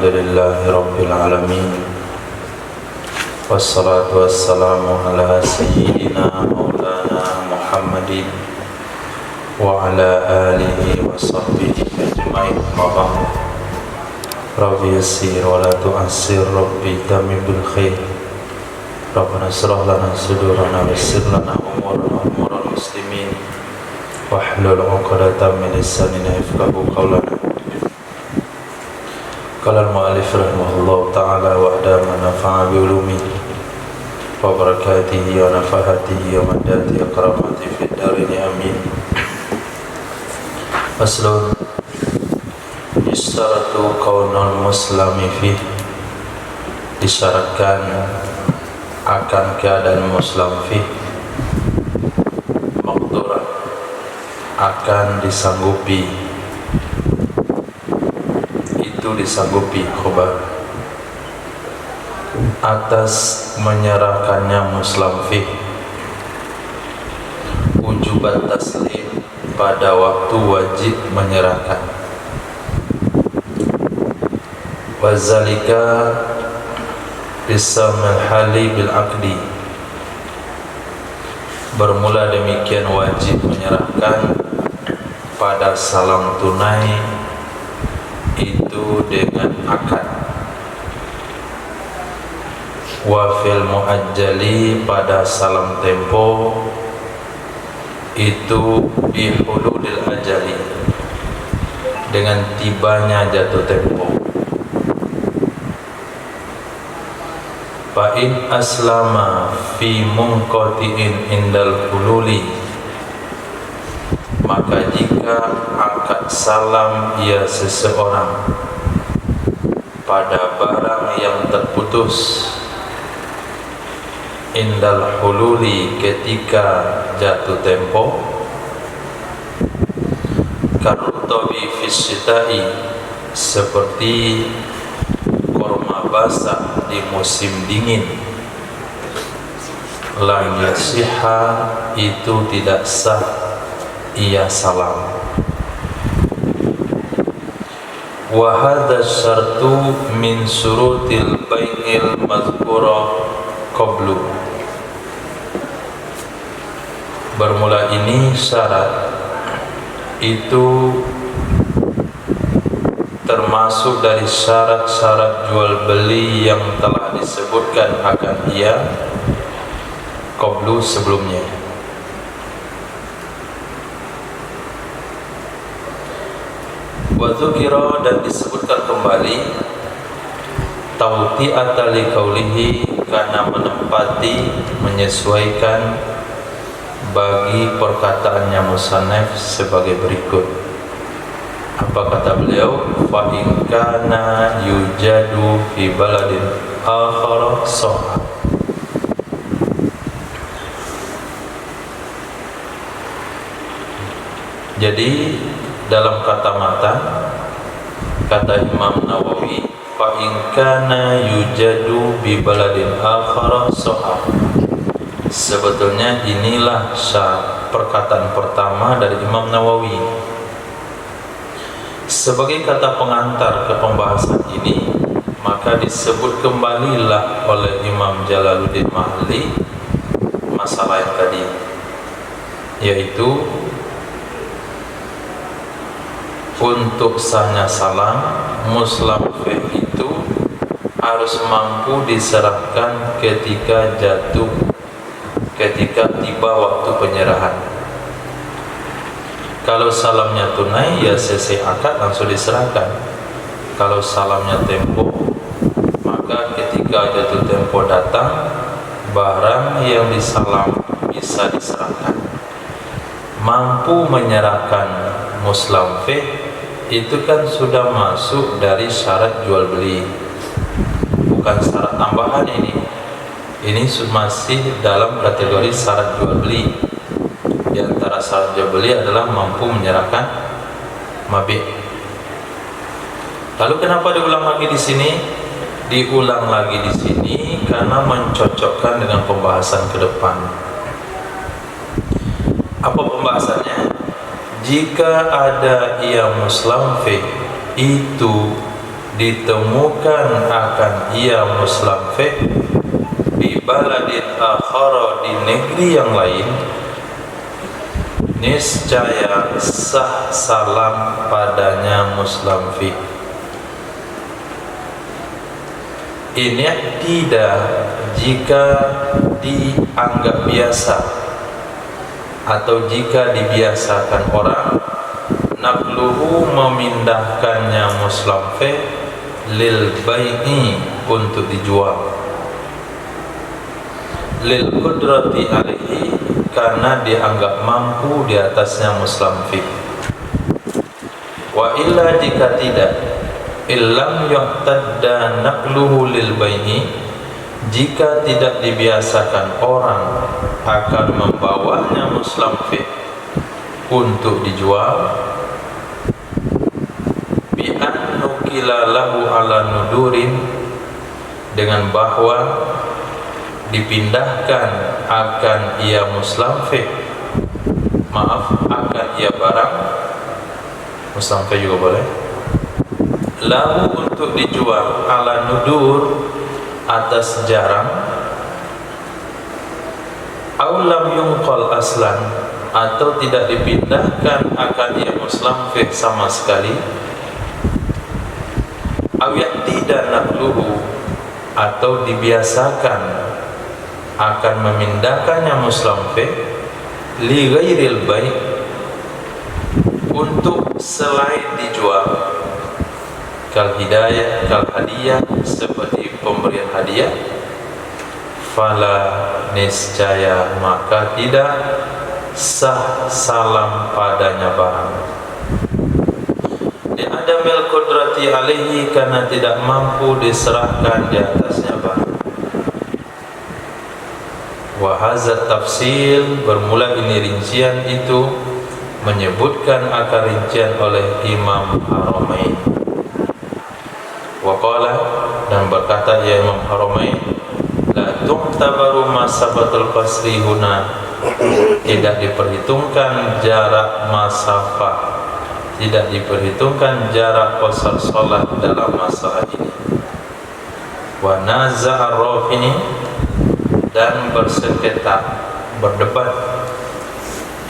Alhamdulillahi Rabbil Alamin. Wassalatu wassalamu ala sayyidina maulana Muhammadin wa ala alihi wa sahbihi ajma'in. Rabbi yassir wa la tu'assir, Rabbi tamim bil khair. Rabbana shrah lana sudurana wassir lana umurana muslimin wahlul 'uqdatam min lisanina yafqahu qawlana. Qala al-mu'allif rahimahullahu ta'ala wa adama nafa'a bi ulumihi wa barakatihi wa nafahatihi wa madati akramati fid darin amin. Faslun Yustaratu kaunul muslimi fih, disyaratkan akan keadaan muslim fih maqdurah, akan disanggupi, itu disanggupi khobar atas menyerahkannya muslim fih wujubat taslim, pada waktu wajib menyerahkan. Wazalika bisamil hali bil aqdi, bermula demikian wajib menyerahkan pada salam tunai itu dengan akad. Wa fil muajjali, pada salam tempo itu bihululil ajali, dengan tibanya jatuh tempo. Fa in aslama fi munqati'in indal hululi, maka jika akad salam ia seseorang pada barang yang terputus, indal hululi, ketika jatuh tempo, karutobi fisyita'i, seperti korma basah di musim dingin, la yasihha, itu tidak sah ia salam. Wa hadza syartu min syurutil bai'il mazkura qablu, bermula ini syarat itu termasuk dari syarat-syarat jual beli yang telah disebutkan akan ia qablu, sebelumnya. Wa dzukira, dan disebutkan kembali, tauti'ata li qaulihi, karena menempati, menyesuaikan bagi perkataannya musannaf sebagai berikut. Apa kata beliau? Fa in kana yujadu fi baladin akhar sahha. Jadi dalam kata mata, kata Imam Nawawi, fa in kana yujadu bi baladin akhar sahha, sebetulnya inilah perkataan pertama dari Imam Nawawi sebagai kata pengantar ke pembahasan ini. Maka disebut kembalilah oleh Imam Jalaluddin Mahalli masalah yang tadi, yaitu untuk sahnya salam muslim fih itu harus mampu diserahkan ketika jatuh, ketika tiba waktu penyerahan. Kalau salamnya tunai, ya selesai akad langsung diserahkan. Kalau salamnya tempo, maka ketika jatuh tempo datang, barang yang disalam bisa diserahkan. Mampu menyerahkan muslim fih itu kan sudah masuk dari syarat jual beli, bukan syarat tambahan ini. Ini masih dalam kategori syarat jual beli. Di antara syarat jual beli adalah mampu menyerahkan mabi'. Lalu kenapa diulang lagi di sini? Diulang lagi di sini karena mencocokkan dengan pembahasan ke depan. Apa pembahasannya? Jika ada ia muslim fih itu ditemukan akan ia muslamfeh di baladin akhara, di negeri yang lain, niscaya sah salam padanya muslamfi. Ini tidak jika dianggap biasa atau jika dibiasakan orang naqluhu, memindahkannya muslamfe, lil bai'i, untuk dijual, lil qudrati alaihi, karena dianggap mampu di atasnya muslamfi. Wa illa, jika tidak, illam yu'tadda naqluhu lil bai'i, jika tidak dibiasakan orang akan membawanya muslamfi untuk dijual, bi an nukila lahu ala nudurin, dengan bahwa dipindahkan akan ia muslamfi, akan ia barang, muslamfi juga boleh, lahu, untuk dijual, ala nudur, atas jarang, aulam yungqal aslan, atau tidak dipindahkan akan ia muslamfi sama sekali, awiyat tidak naqluhu, atau dibiasakan akan memindahkannya muslamfi, li ghairil bai', untuk selain dijual, kal hidayah, kal hadiah, seperti pemberian hadiah, fala, niscaya maka tidak sah salam padanya barang, di adamil qudrati alaihi, karena tidak mampu diserahkan di atasnya barang. Wa hazat tafsil, bermula ini rincian itu menyebutkan akan rincian oleh Imam Haramain. Wa qala, dan berkata ya Imam Haramain, la tu'tabaru masafatul qasri huna, tidak diperhitungkan jarak masafah, tidak diperhitungkan jarak qasar salat dalam masalah ini. Wa naza'a Rafini, dan bersengketa, berdebat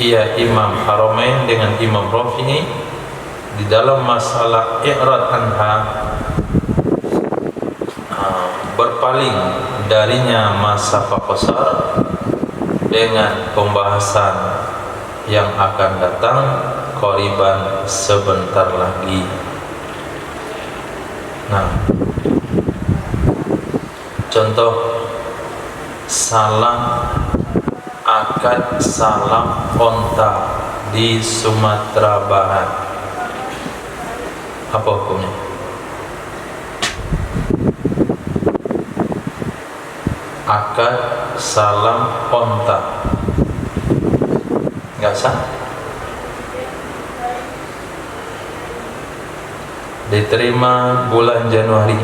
ia Imam Haramain dengan Imam Rafini di dalam masalah i'rad anha, berpaling darinya masafah qasar, dengan pembahasan yang akan datang qariban, sebentar lagi. Nah, contoh salam akad, salam onta di Sumatera Barat, apa hukumnya? Akad salam onta nggak sah, diterima bulan Januari.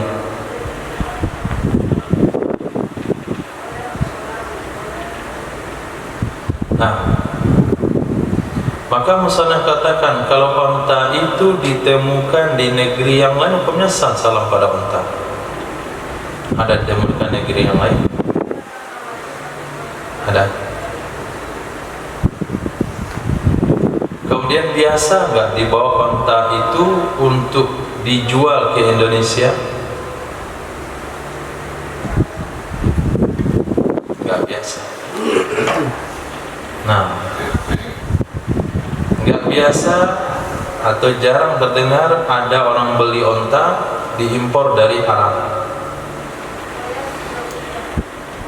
Nah, maka musannaf katakan kalau onta itu ditemukan di negeri yang lain, hukumnya sah salam pada onta. Ada ditemukan negeri yang lain? Ada. Kemudian biasa nggak dibawa onta itu untuk dijual ke Indonesia? Nggak biasa. Nah, nggak biasa atau jarang terdengar ada orang beli onta diimpor dari Arab.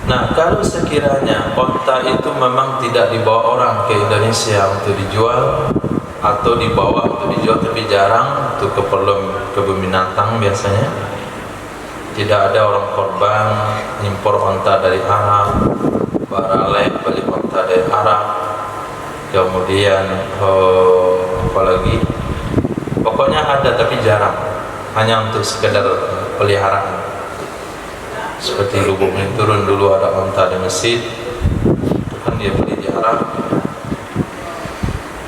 Nah, kalau sekiranya onta itu memang tidak dibawa orang ke Indonesia untuk dijual, atau dibawa untuk dijual tapi jarang untuk keperluan kebun binatang, biasanya tidak ada orang korban impor onta dari Arab, baralek beli onta dari Arab, kemudian apalagi, pokoknya ada tapi jarang, hanya untuk sekedar peliharaan. Seperti Lubuk turun dulu ada onta di masjid, itu kan dia beli di Arab.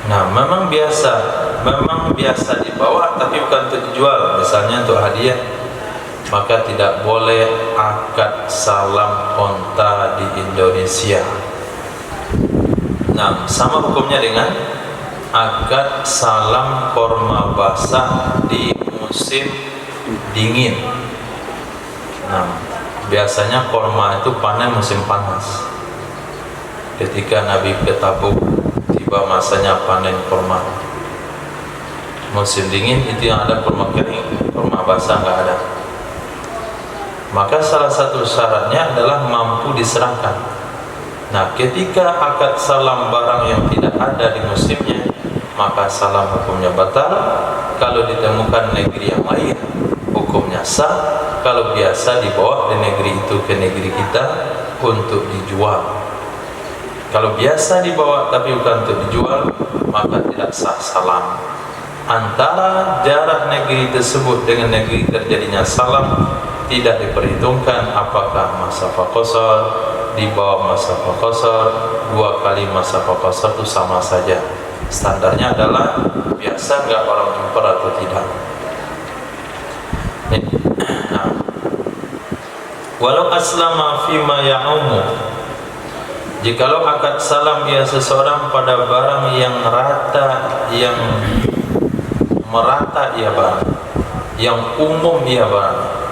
Nah, memang biasa dibawa tapi bukan untuk dijual, misalnya untuk hadiah, maka tidak boleh akad salam onta di Indonesia. Nah, sama hukumnya dengan akad salam korma basah di musim dingin. Nah, biasanya korma itu panen musim panas. Ketika Nabi ke Tabuk, tiba masanya panen korma. Musim dingin itu yang ada korma kering, korma basah nggak ada. Maka salah satu syaratnya adalah mampu diserahkan. Nah, ketika akad salam barang yang tidak ada di musimnya, maka salam hukumnya batal. Kalau ditemukan negeri yang lain, hukumnya sah. Kalau biasa dibawa dari negeri itu ke negeri kita untuk dijual. Kalau biasa dibawa tapi bukan untuk dijual, maka tidak sah salam. Antara jarak negeri tersebut dengan negeri terjadinya salam tidak diperhitungkan apakah masafa qasar, di bawah masafa qasar, 2 kali masafa qasar itu sama saja. Standarnya adalah biasa nggak orang jumpa atau tidak. Nah, walau aslama fima ya'umu, jikalau akad salam ia seseorang pada barang yang rata, yang merata ia barang, yang umum ia barang.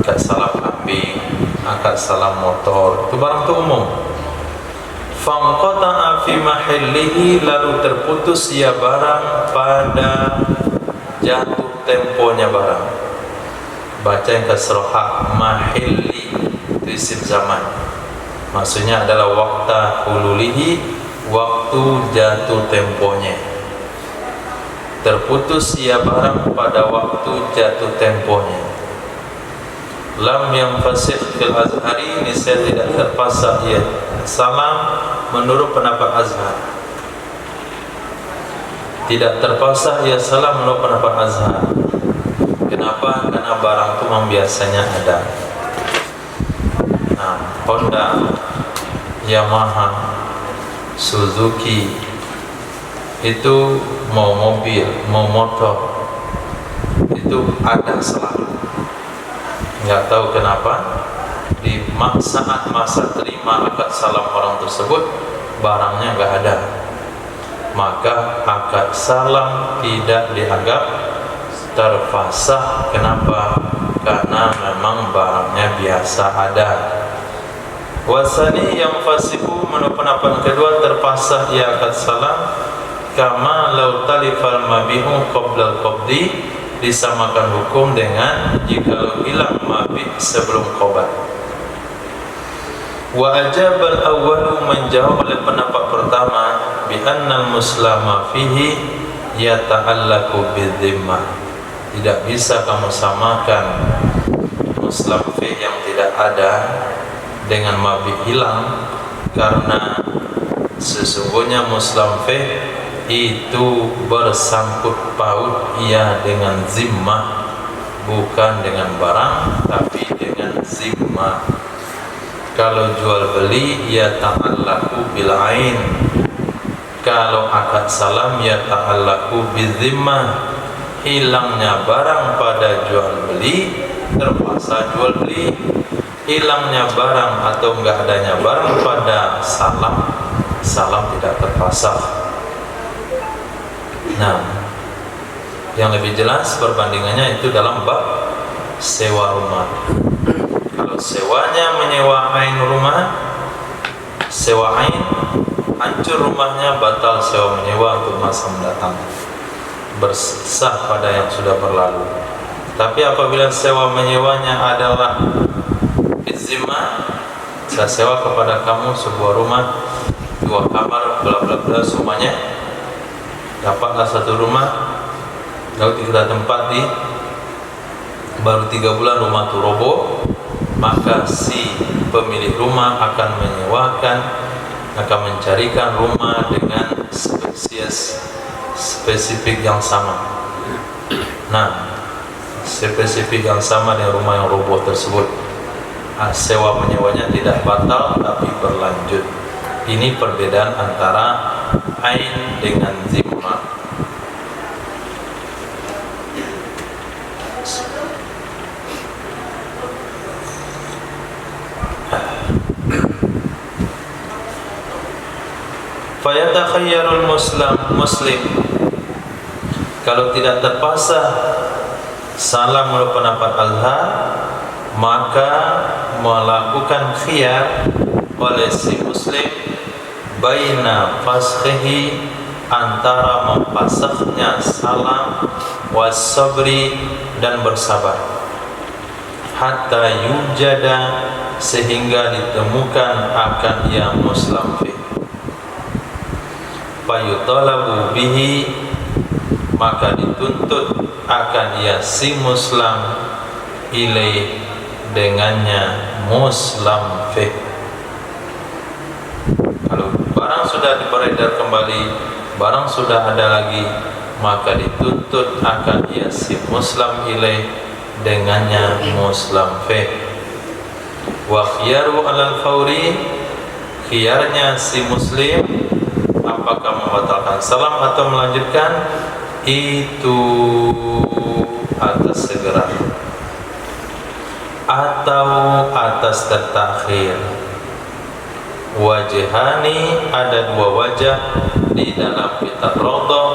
Akad salam kambing, akad salam motor, itu barang itu umum. Fanqata'a fi mahallihi, lalu terputus ia barang pada jatuh temponya barang. Baca yang kasroha, mahalli itu isim zaman, maksudnya adalah waktu hululihi, waktu jatuh temponya. Terputus ia barang pada waktu jatuh temponya. Lam yang fasih fil azhari, niscaya tidak terpasang ia salam menurut pendapat Azhar. Tidak terpasang ia salam menurut pendapat Azhar. Kenapa? Karena barang itu memang biasanya ada. Nah, Honda, Yamaha, Suzuki itu mau mobil, mau motor itu ada selalu. Nggak tahu kenapa di saat masa terima akad salam orang tersebut barangnya nggak ada, maka akad salam tidak dianggap terfasah. Kenapa? Karena memang barangnya biasa ada. Wasani yang fasihu, menurut pendapat kedua terpasah ia akad salam kama lau talifal mabihu qabla al-qabdi, disamakan hukum dengan jika hilang mabih sebelum qobat. Wa ajabal awwalu, menjawab oleh pendapat pertama, bi annal muslama fihi yata'allaqu bidzimmah. Tidak bisa kamu samakan muslam fi yang tidak ada dengan mabih hilang, karena sesungguhnya muslam fi itu bersangkut paut ia dengan zimmah, bukan dengan barang tapi dengan zimmah. Kalau jual beli ya ta'allaqu bil ain, kalau akad salam ya ta'allaqu bizimmah. Hilangnya barang pada jual beli terpaksa jual beli, hilangnya barang atau enggak adanya barang pada salam, salam tidak terpasang. Nah, yang lebih jelas perbandingannya itu dalam bab sewa rumah. Kalau sewanya menyewa ain rumah, sewa ain, hancur rumahnya, batal sewa menyewa untuk masa mendatang, bersah pada yang sudah berlalu. Tapi apabila sewa menyewanya adalah bizimmah, saya sewa kepada kamu sebuah rumah 2 kamar bla bla bla semuanya, dapatlah 1 rumah, lalu kita tempati, baru 3 bulan rumah itu roboh, maka si pemilik rumah akan menyewakan, akan mencarikan rumah dengan spesifik yang sama. Nah, spesifik yang sama dengan rumah yang roboh tersebut, sewa menyewanya tidak batal tapi berlanjut. Ini perbedaan antara ain dengan zimma. Fayatakhayyarul muslim, kalau tidak terpaksa salam menurut pendapat azhar, maka melakukan khiyar oleh si muslim baina fashihi, antara mempasahnya salam, wasabri, dan bersabar, hatta yujada, sehingga ditemukan akan yang muslim fi, fayutalabu bihi, maka dituntut akan ia si muslim ilaih, dengannya muslim fi. Kalau barang sudah beredar kembali, barang sudah ada lagi, maka dituntut akan ia si muslim ilaih, dengannya muslim fi. Wa khiyaru alal fawri, khiyarnya si muslim, apakah membatalkan salam atau melanjutkan, itu atas segera atau atas tertakhir. Wajhani, ada dua wajah di dalam kitab Raudhah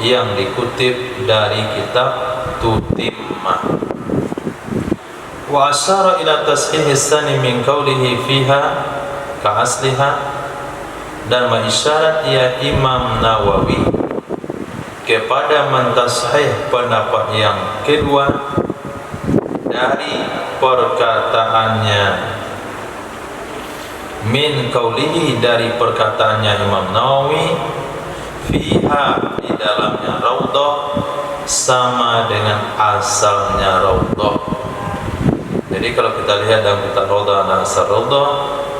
yang dikutip dari kitab Tutimmah. Wa asyara ila tashihi tsani min qawlihi fiha ka asliha, dan mengisyarat ya Imam Nawawi kepada mentashih pendapat yang kedua dari perkataannya, min qaulihi, dari perkataannya Imam Nawawi, fiha, di dalamnya Raudhah, sama dengan asalnya Raudhah. Jadi kalau kita lihat dalam kitab Raudhah dan asal Raudhah,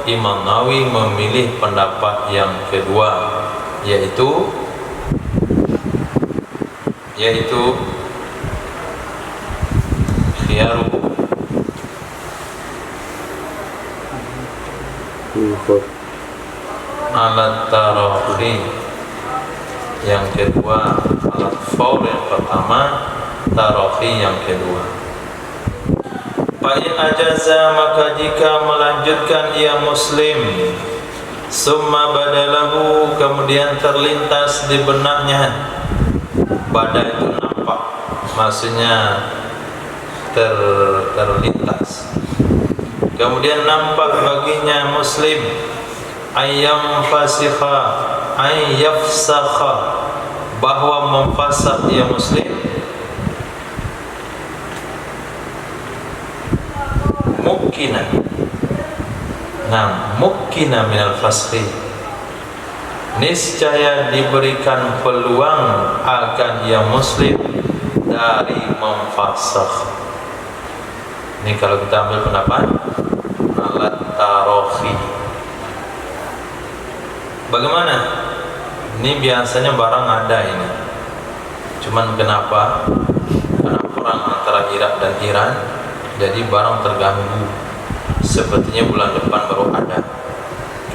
Imam Nawawi memilih pendapat yang kedua, yaitu khiyaru alat tarakhi, yang kedua alat faul, yang pertama tarakhi yang kedua. Fa'in ajaza, maka jika melanjutkan ia muslim, summa badalahu, kemudian terlintas di benaknya, bada itu nampak, maksudnya terlintas, kemudian nampak baginya muslim, ayyam fasikha, ayyafsakha, bahwa memfasak ia muslim, mukkinan, mukkina minal fasqi, niscaya diberikan peluang akan ia muslim dari memfasakh. Ini kalau kita ambil pendapat alat tarakhi. Bagaimana? Ini biasanya barang ada ini, cuman kenapa? Karena perang antara Irak dan Iran, jadi barang terganggu. Sepertinya bulan depan baru ada.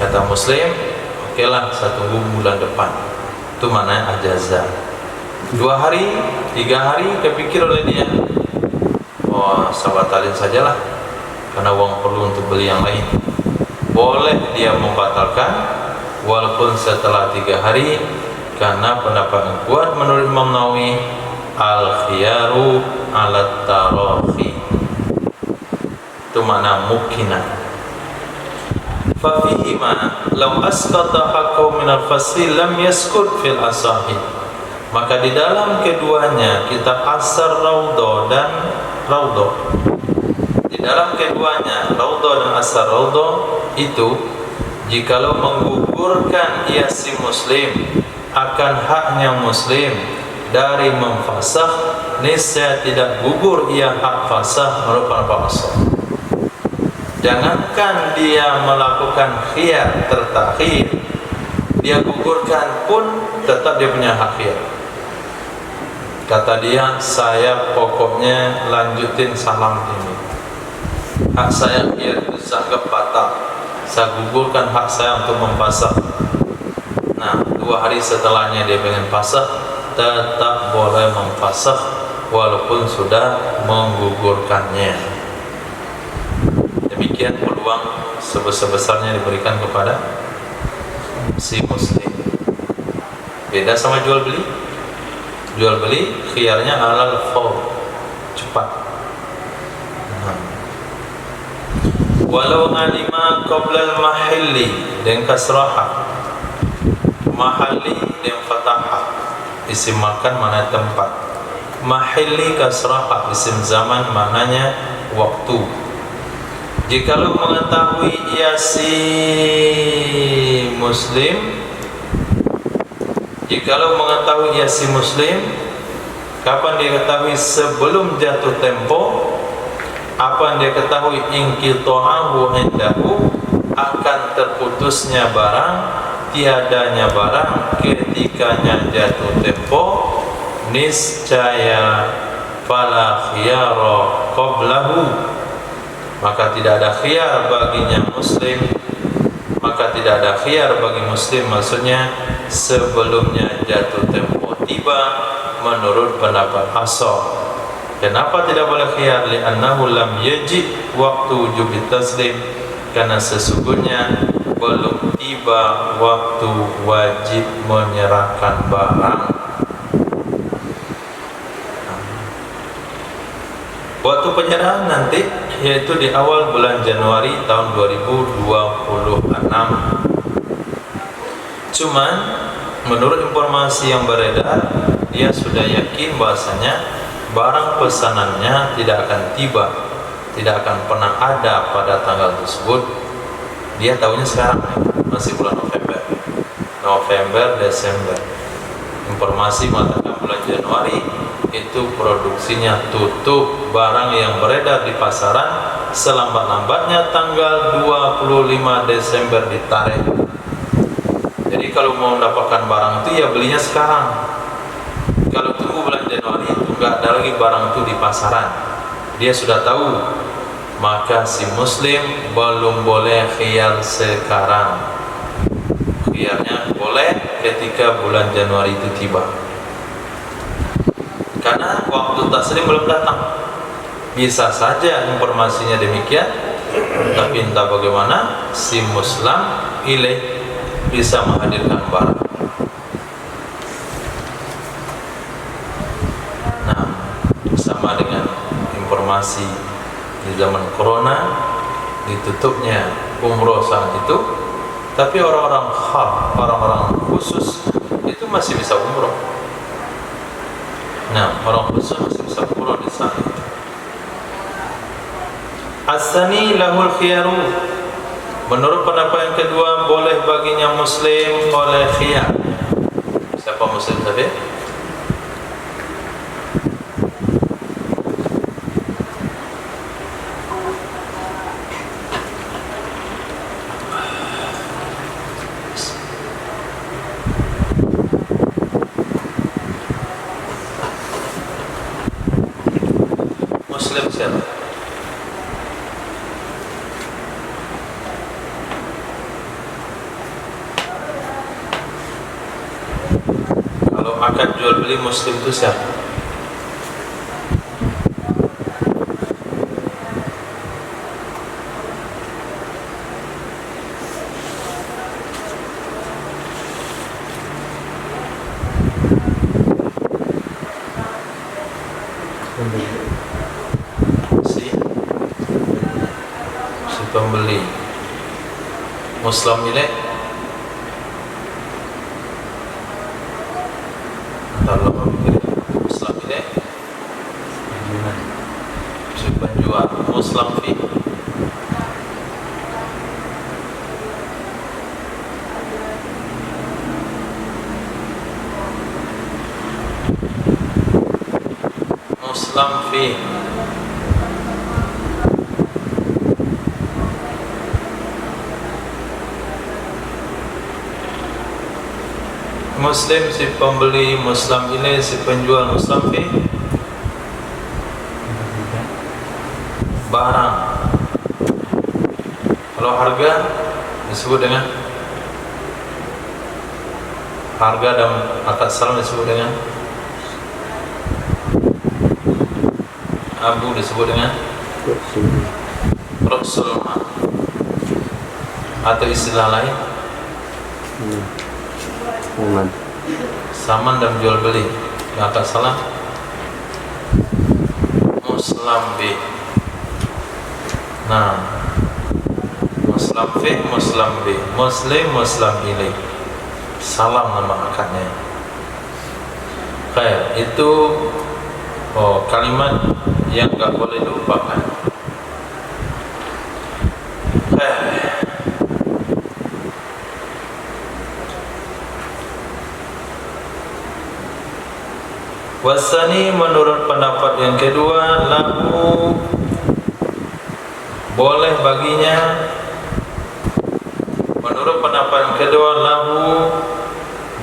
Kata muslim, oke lah, saya tunggu bulan depan. Itu mana ajaza. 2 hari, 3 hari, kepikir oleh dia, oh saya batalin sajalah, karena uang perlu untuk beli yang lain. Boleh dia membatalkan walaupun setelah 3 hari, karena pendapat yang kuat menurut Imam Nawawi, al-khiyaru alat tarakhi, itu makna mukina. Fafihima law asqata haqqahu min al-fasl lam yaskut fil asahi, maka di dalam keduanya kitab Asar Raudhah dan Raudhah, di dalam keduanya Raudhah dan Asar Raudhah itu, jikalau menggugurkan ia si muslim akan haknya muslim dari memfasakh, niscaya tidak gugur ia hak fasakh menurut pendapat asal. Jangankan dia melakukan khiyar tertakhir, dia gugurkan pun tetap dia punya hak khiyar. Kata dia, saya pokoknya lanjutin salam ini, hak saya khiyar itu saya anggap batal, saya gugurkan hak saya untuk memfasakh. Nah, 2 2 hari setelahnya dia pengen fasakh, tetap boleh memfasakh walaupun sudah menggugurkannya. Demikian peluang sebesar-besarnya diberikan kepada si muslim. Beda sama jual beli. Jual beli khiyarnya alal faur, cepat. Walau alima qabla al-mahalli dan kasraha, mahalli dan fatahah, isim makan mana tempat, mahalli kasraha isim zaman mananya waktu. Jikalau mengetahui ia si muslim, jikalau mengetahui ia si muslim, kapan dia ketahui? Sebelum jatuh tempo. Apa yang dia ketahui? Inqita'ahu indahu, akan terputusnya barang, tiadanya barang ketikanya jatuh tempo. Niscaya fala khiyara qablahu, maka tidak ada khiyar baginya muslim, maka tidak ada khiyar bagi muslim, maksudnya sebelumnya jatuh tempo tiba, menurut pendapat Ashab. Kenapa tidak boleh khiyar? Li'annahu lam yaji waktu wujub taslim, karena sesungguhnya belum tiba waktu wajib menyerahkan barang. Waktu penyerahan nanti yaitu di awal bulan Januari tahun 2026. Cuman menurut informasi yang beredar, dia sudah yakin bahasanya barang pesanannya tidak akan tiba, tidak akan pernah ada pada tanggal tersebut. Dia tahunya sekarang, masih bulan November, Desember. Informasi mengatakan bulan Januari itu produksinya tutup, barang yang beredar di pasaran selambat-lambatnya tanggal 25 Desember ditarik. Jadi kalau mau mendapatkan barang itu ya belinya sekarang. Kalau tunggu bulan Januari itu nggak ada lagi barang itu di pasaran. Dia sudah tahu, maka si muslim belum boleh khiyar sekarang. Khiyarnya boleh ketika bulan Januari itu tiba, karena waktu taslim belum datang. Bisa saja informasinya demikian, tapi entah bagaimana si muslim ilaih bisa menghadirkan barang. Sama dengan informasi di zaman corona ditutupnya umroh saat itu, tapi orang-orang khas, orang-orang khusus itu masih bisa umroh. Nah, orang khusus masih bisa umroh di saat itu. As-sani lahul khiyaru, menurut pendapat yang kedua boleh baginya muslim oleh khiyar. Siapa muslim tadi? Muslim siapa? Kalau akad jual beli muslim itu siapa? Si pembeli. Muslim ilaih Muslim ilaih si penjual. Muslim fi Muslim fi Muslim si pembeli, Muslim ini si penjual, Muslim fi barang. Kalau harga disebut dengan Harga dan akad salam disebut dengan abu, disebut dengan Rasul mal. Atau istilah lain saman dan jual beli. Akad salam muslam bi. Nah, muslam fi, muslam bi, muslim, muslam ilaih. Salam nama akadnya. Kayak itu kalimat yang enggak boleh dilupakan. Wasani, menurut pendapat yang kedua, lahu, boleh baginya. Menurut pendapat yang kedua, lahu,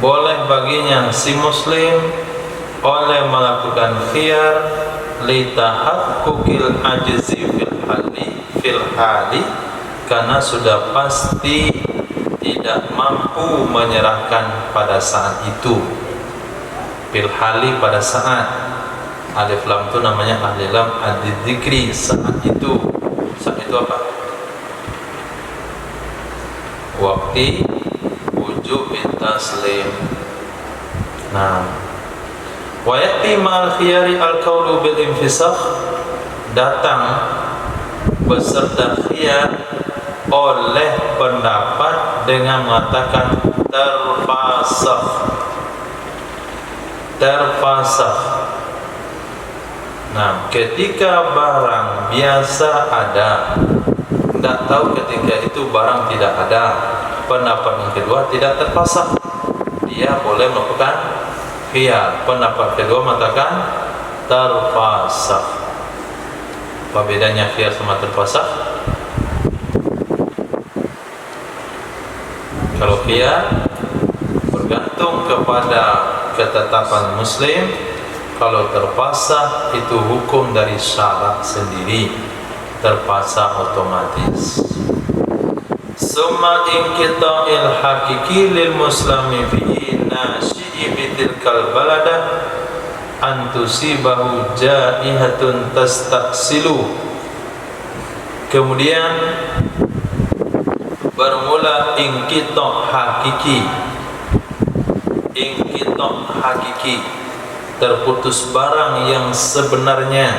boleh baginya si muslim oleh melakukan khiyar litahaqqukil ajzi fil hali, karena sudah pasti tidak mampu menyerahkan pada saat itu. Fil hali, pada saat. Alif lam itu namanya alif lam ad-dzikri, saat itu. Saat itu apa? Waqti wujub taslim. Nah, wa ya'ti ma'al khiyari al-qawlu bil infisakh, datang beserta khiyar oleh pendapat dengan mengatakan terfasakh. Nah, ketika barang biasa ada, tidak tahu ketika itu barang tidak ada, pendapat yang kedua tidak terfasakh, dia boleh melakukan khiyar. Pendapat kedua mengatakan terfasakh. Apa bedanya khiyar sama terfasakh? Kalau khiyar bergantung kepada ketetapan muslim, kalau terpasang itu hukum dari syarak sendiri, terpasang otomatis. Summa inqita'il haqiqi lil muslimi fi nashi'i bitilkal balada an tusibahu jaihatun tastaksilu. Kemudian bermula inqita' hakiki. Inqita' hakiki, terputus barang yang sebenarnya.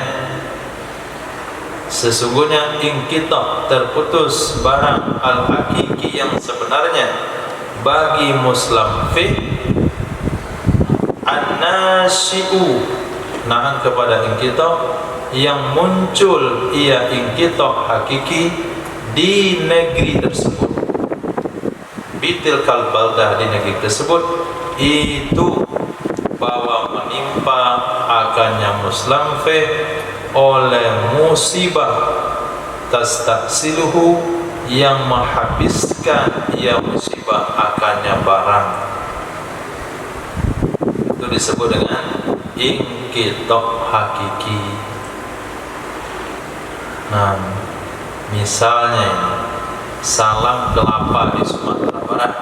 Sesungguhnya inqita', terputus barang al-hakiki yang sebenarnya bagi muslim fi an-nasyi'u, nah kepada inqita' yang muncul ia inqita' hakiki di negeri tersebut. Bitilkal baldah, di negeri tersebut, itu bahwa menimpa akannya muslim fi oleh musibah tastaksiluhu, yang menghabiskan ia musibah akannya barang. Itu disebut dengan inqita' hakiki. Nah, misalnya ini salam kelapa di Sumatera Barat.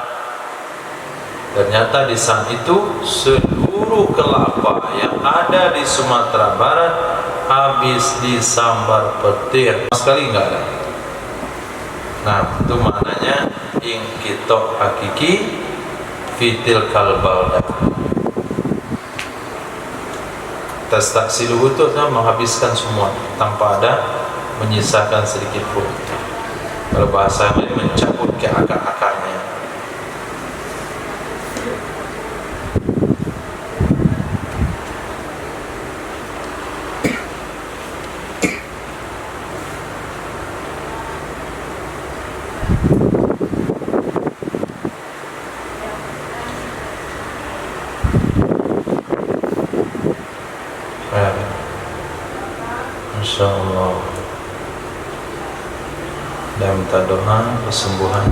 Ternyata di saat itu seluruh kelapa yang ada di Sumatera Barat habis disambar petir, sekali enggak ada. Nah, itu maknanya inqita' hakiki fitil kalbalda. Tastaksiluhu itu menghabiskan semua tanpa ada menyisakan sedikit pun. Kalau bahasa ini mencabut ke akar-akarnya. InsyaAllah, dan minta doa kesembuhan.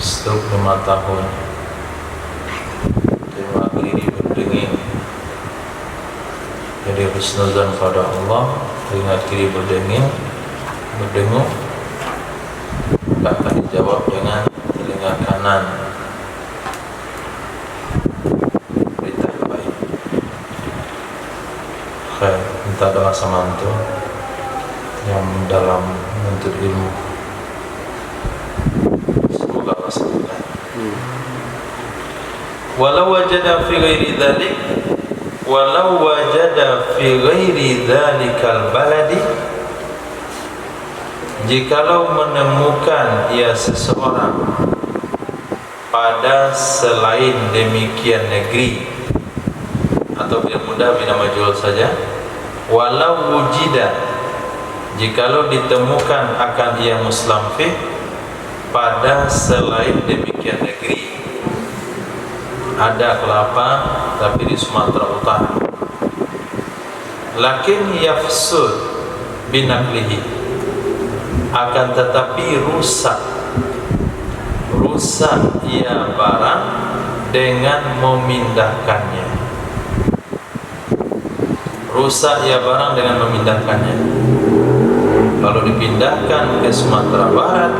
Stroke 5 tahun, terima diri berdenging. Jadi husnuzan pada Allah, ingat diri berdenging, berdengung, akan dijawab dengan telinga kanan. minta doa sama antum yang dalam menuntut ilmu, semoga Allah sembuhkan. Walau wajada fi ghairi dzalik, walau wajada fi ghairi dzalikal baladi, jikalau menemukan ia seseorang pada selain demikian negeri, atau biar mudah bina majul saja, walau wujida, jikalau ditemukan akan ia muslamfih pada selain demikian negeri, ada kelapa tapi di Sumatera Utara, lakin yafsud binaklihi, akan tetapi rusak ia barang dengan memindahkannya, rusak ia barang dengan memindahkannya. Kalau dipindahkan ke Sumatera Barat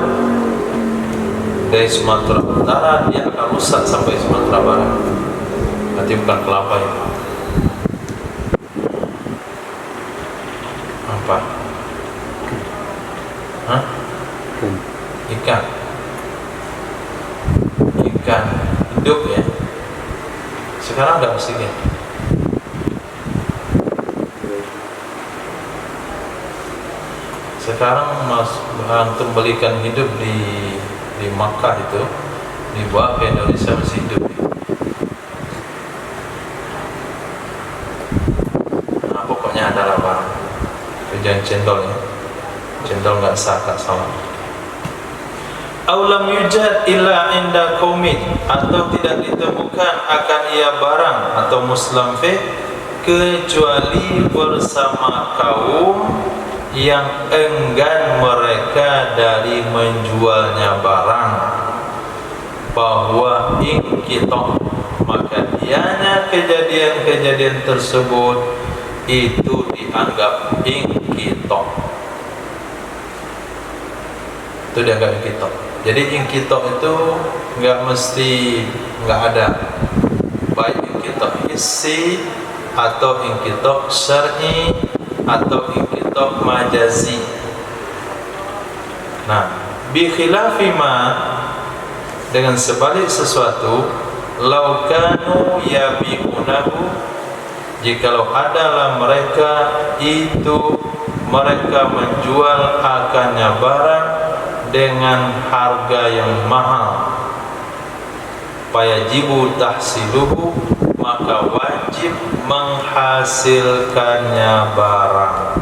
dari Sumatera Utara, dia akan rusak sampai Sumatera Barat. Berarti bukan kelapa itu. Apa? Hah? Ikan. Ikan hidup ya. Sekarang enggak mesti ya. Sekarang antum belikan hidup di Makkah itu, dibawa ke Indonesia masih hidup. Nah, pokoknya adalah barang. Jangan cendol ya. Cendol nggak sah, tak salah. Aulam yujad illa inda qaumin, atau tidak ditemukan akan ia barang atau muslamfih kecuali bersama kaum yang enggan mereka dari menjualnya barang, bahwa ingkitok, maka dianya kejadian-kejadian tersebut itu dianggap ingkitok. Itu dianggap ingkitok. Jadi ingkitok itu enggak mesti enggak ada, baik ingkitok hissi atau ingkitok syar'i atau ingkitok majazi. Nah, bi khilafi ma, dengan sebalik sesuatu, laukanu yabi'unahu, jikalau adalah mereka itu mereka menjual akannya barang dengan harga yang mahal, fayajibu tahsiluhu, maka wajib menghasilkannya barang.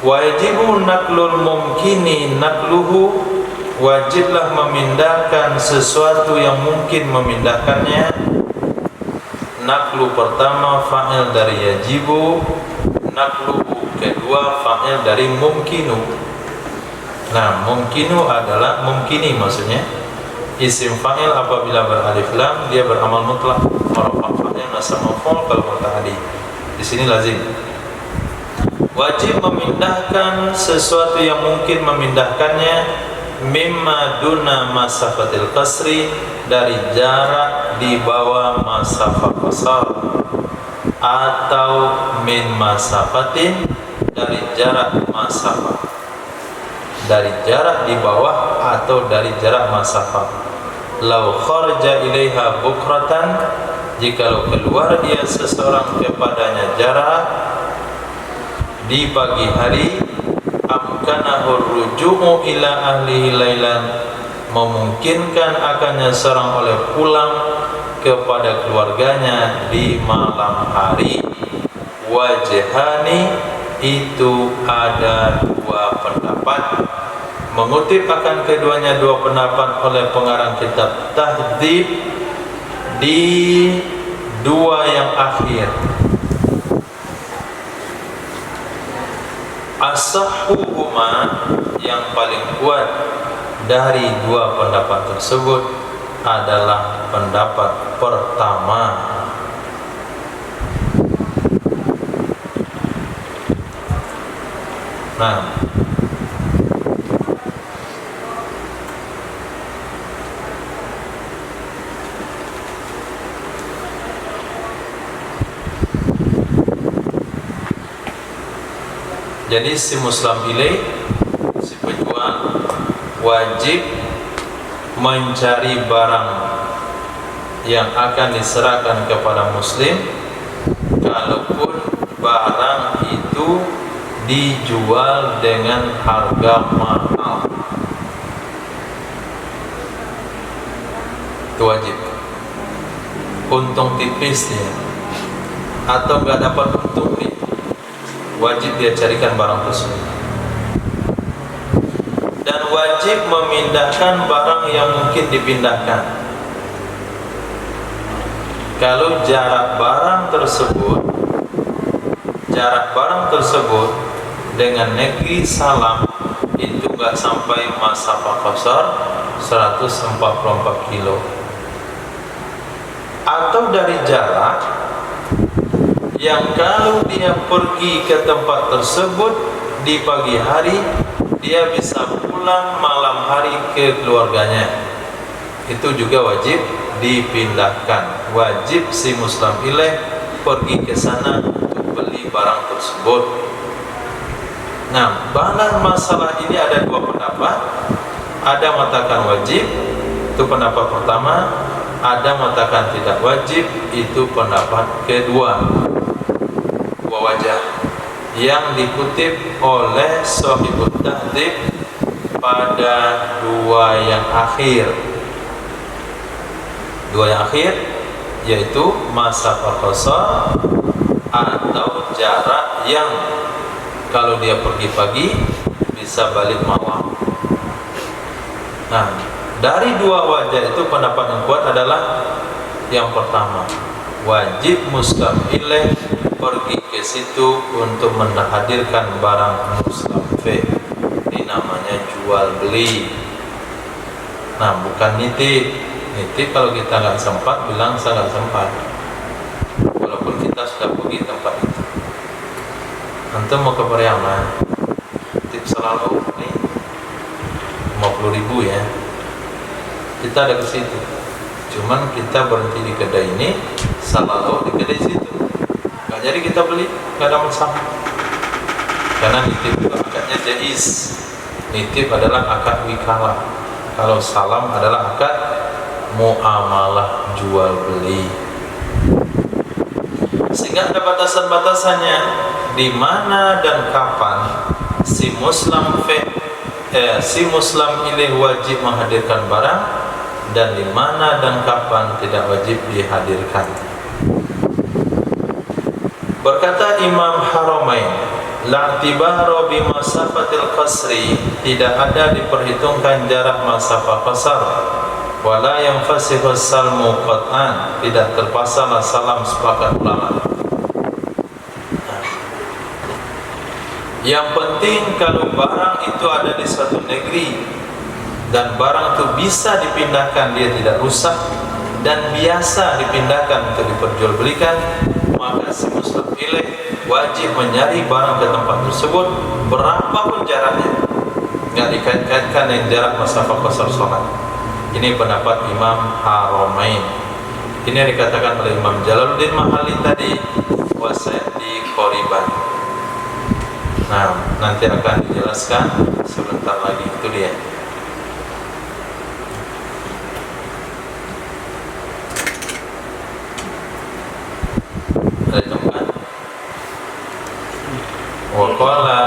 Wajibu naklul mumkini nakluhu, wajiblah memindahkan sesuatu yang mungkin memindahkannya. Naklu pertama fa'il dari yajibu, nakluhu kedua fa'il dari mumkinu. Nah, mumkinu adalah mumkini, maksudnya isim fa'il apabila beralif lam dia beramal mutlak, marfu' fa'il nasab maf'ul kalau muta'addi. Di sini lazim. Wajib memindahkan sesuatu yang mungkin memindahkannya, mimma duna masafatil qasri, dari jarak di bawah masafah qasar, atau min masafatin, dari jarak masafah, dari jarak di bawah atau dari jarak masafah. Lau kharja ilaiha bukratan, jikalau keluar dia seseorang kepadanya jarak di pagi hari, amkanahu ruju'u ila ahlihi lailan, memungkinkan akannya seorang oleh pulang kepada keluarganya di malam hari. Wajhani, itu ada dua pendapat. Mengutip akan keduanya dua pendapat oleh pengarang kitab Tahdhib di dua yang akhir. As-sahhuhuma, yang paling kuat dari dua pendapat tersebut adalah pendapat pertama. Nah, Jadi si muslim ilaih, si penjual wajib mencari barang yang akan diserahkan kepada muslim, kalaupun barang itu dijual dengan harga mahal. Itu wajib. Untung tipis dia atau nggak dapat untung dia, wajib dia carikan barang tersebut. Dan wajib memindahkan barang yang mungkin dipindahkan. Kalau jarak barang tersebut dengan negeri salam itu nggak sampai masafah qasar 144 kilo, atau dari jarak yang kalau dia pergi ke tempat tersebut di pagi hari, dia bisa pulang malam hari ke keluarganya, itu juga wajib dipindahkan. Wajib si muslim ilaih pergi ke sana untuk beli barang tersebut. Nah, dalam masalah ini ada dua pendapat. Ada mengatakan wajib, itu pendapat pertama. Ada mengatakan tidak wajib, itu pendapat kedua. Dua wajah yang dikutip oleh Shahihut Tahdhib pada dua yang akhir. Dua yang akhir yaitu masafah qasar atau jarak yang kalau dia pergi pagi bisa balik malam. Nah, dari dua wajah itu pendapat yang kuat adalah yang pertama, wajib muslim ilaih pergi ke situ untuk menghadirkan barang mustafid. Ini namanya jual beli. Nah, bukan nitip. Nitip kalau kita nggak sempat bilang saya nggak sempat, walaupun kita sudah pergi tempat itu. Antum mau ke Pariaman, tip selalu nih 50.000 ya. Kita ada ke situ, cuman kita berhenti di kedai ini, selalu di kedai situ. Nggak jadi kita beli, nggak ada masalah. Karena nitip itu akadnya jaiz. Nitip adalah akad wikalah. Kalau salam adalah akad muamalah jual beli. Sehingga ada batasan-batasannya di mana dan kapan si muslim ilaih wajib menghadirkan barang, dan di mana dan kapan tidak wajib dihadirkan. Berkata Imam Haramain, la'tibara bi masafatil qasri, tidak ada diperhitungkan jarak masafah qasar, wala yanfasihu salmu qat'an, tidak terpasanglah salam sepakat ulama. Yang penting kalau barang itu ada di suatu negeri dan barang itu bisa dipindahkan, dia tidak rusak dan biasa dipindahkan untuk diperjualbelikan, maka si muslim ilaih wajib mencari barang ke tempat tersebut berapapun jaraknya, nggak dikait-kaitkan dengan jarak masafah qasar salat. Ini pendapat Imam Haramain. Ini yang dikatakan oleh Imam Jalaluddin Mahalli tadi, wasayati qoriban. Nah, nanti akan dijelaskan sebentar lagi, itu dia. Ada temukan? Wa qala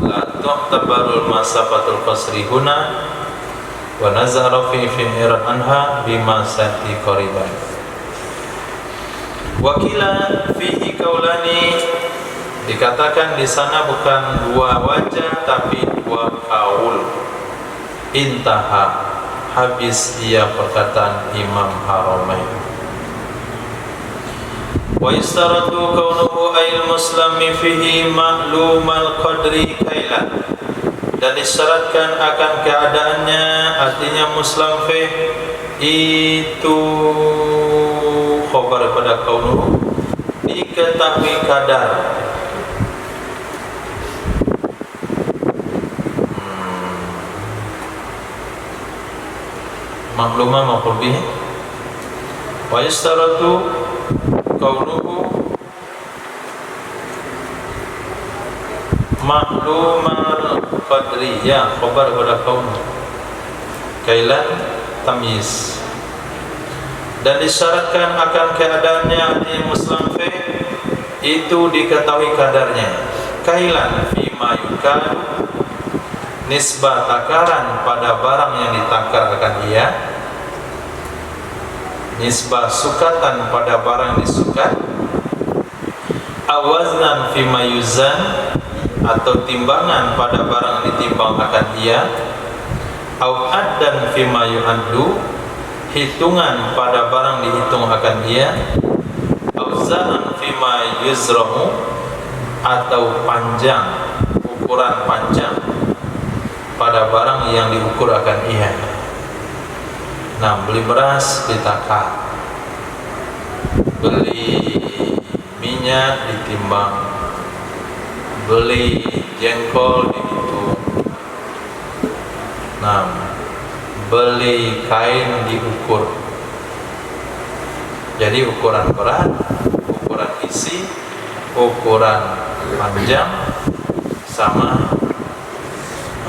la tu'tabarul masafatul qasri huna wa nazara fi fi'ran anha bima sati qariban. Wakila fihi kaulani, dikatakan di sana bukan dua wajah tapi dua kaul. Intaha, habis ia perkataan Imam Haramain. Wa istaratu kaunuhu ayil muslimi fihi ma'lumal qadri kailan, dan disyaratkan akan keadaannya, artinya muslim fih itu khabar pada kaunuhu, diketahui kadar. Maklumah maupun bih. Wa yastaratu kaunuhu Maklumal qadriyah khabar pada kaum kailan tamyiz, dan disyaratkan akan keadaannya di muslamfe itu diketahui kadarnya. Kailan fima yukal, nisbah takaran pada barang yang ditakar akan ia, nisbah sukatan pada barang yang disukat, awaznan fima yuzan, atau timbangan pada barang yang ditimbang akan ia, au addan fima yu'addu, hitungan pada barang dihitung akan ia, au zaman fima yuzrahu, atau panjang, ukuran panjang pada barang yang diukur akan ia. Nah, beli beras ditakar, beli minyak ditimbang, beli jengkol dihitung. Nah, beli kain diukur. Jadi ukuran berat, ukuran isi, ukuran panjang, sama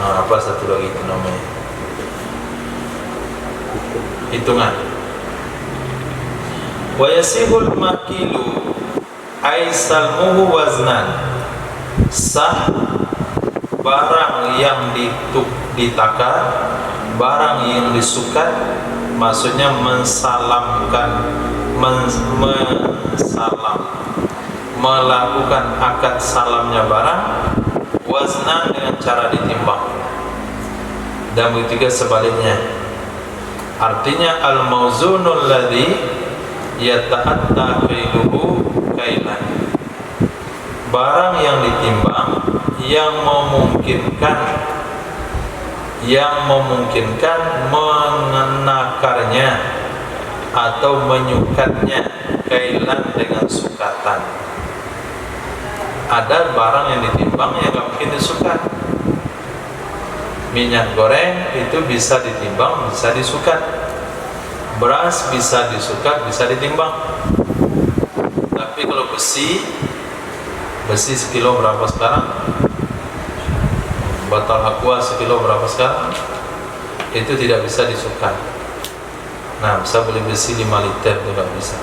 apa satu lagi itu namanya, hitungan. Wa yasihul makilu aisalmuhu waznan, sah barang yang ditakar, barang yang disukat, maksudnya mensalamkan, melakukan akad salamnya barang, waznan dengan cara ditimbang, dan begitu sebaliknya. Artinya al-mauzunul ladzi yata'atta kailuhu kailan, barang yang ditimbang yang memungkinkan menakarnya atau menyukatnya, kailan dengan sukatan. Ada barang yang ditimbang yang nggak mungkin disukat. Minyak goreng itu bisa ditimbang, bisa disukat. Beras bisa disukat, bisa ditimbang. Tapi kalau besi sekilo berapa sekarang? Botol aqua sekilo berapa sekarang? Itu tidak bisa disukat. Nah, bisa beli besi 5 liter itu tidak bisa.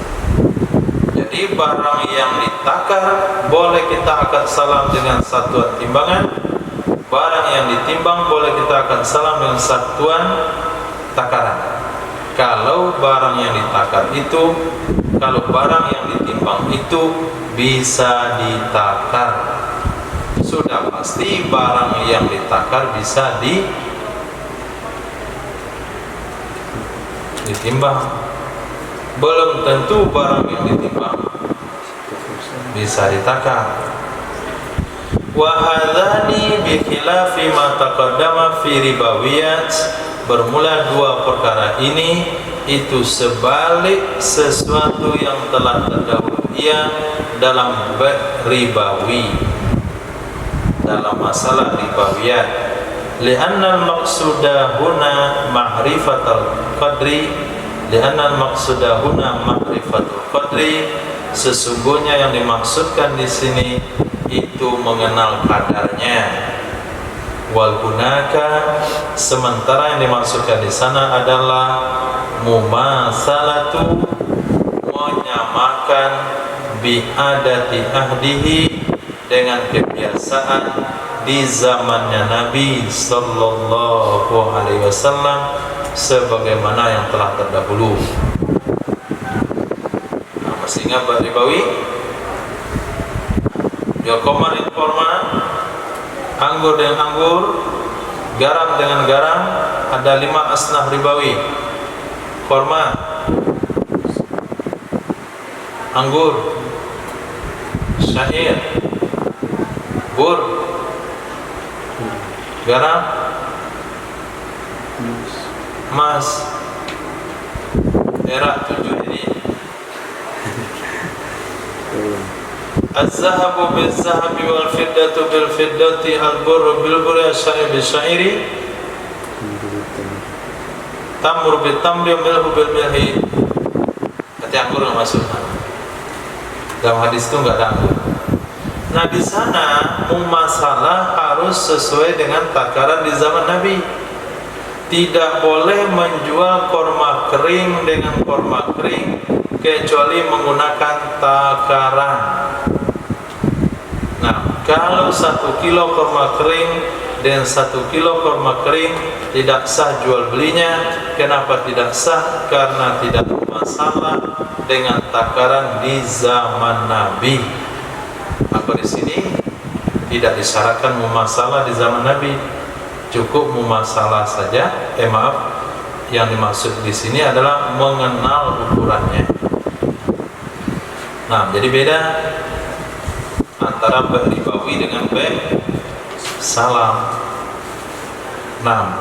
Jadi barang yang ditakar boleh kita akan salam dengan satuan timbangan, barang yang ditimbang boleh kita akan salam dengan satuan takaran. Kalau barang yang ditakar itu, kalau barang yang ditimbang itu bisa ditakar, sudah pasti barang yang ditakar bisa ditimbang. Belum tentu barang yang ditimbang bisa ditakar. Wa hadzani bi khilafi ma taqaddama fi ribawiyat, bermula dua perkara ini itu sebalik sesuatu yang telah terdahulu ia dalam ribawi, dalam masalah ribawiyat. Li'anna al-maqsuda huna ma'rifatul qadri, li'anna al-maqsuda huna ma'rifatul qadri, sesungguhnya yang dimaksudkan di sini itu mengenal kadarnya. Wal hunaka, sementara yang dimaksudkan di sana adalah mumasalatu, menyamakan bi'adati ahdihi, dengan kebiasaan di zamannya Nabi sallallahu alaihi wasallam sebagaimana yang telah terdahulu. Nah, masih ingat Pak Ribawi? Ya, komar informa, anggur dengan anggur, garam dengan garam, ada 5 asnaf ribawi. Korma, anggur, syair, bur, garam, emas. Era 7 ini. Az-zahabu bil-zahabi wal-fiddatu bil-fiddati, al-burru bil-burri, asy-syairu bil-syairi, tamru bil-tamri, milhu bil-milhi. Kata anggur nggak masuk. Dalam hadis itu nggak ada anggur. Nah di sana mumasalah harus sesuai dengan takaran di zaman Nabi. Tidak boleh menjual korma kering dengan korma kering kecuali menggunakan takaran. Nah, kalau 1 kilo korma kering dan 1 kilo korma kering tidak sah jual belinya. Kenapa tidak sah? Karena tidak masalah dengan takaran di zaman Nabi. Maka di sini tidak disyaratkan mumasalah di zaman Nabi, cukup mumasalah saja. Maaf, yang dimaksud di sini adalah mengenal ukurannya. Nah, jadi beda antara bai ribawi dengan bai salam. Nah,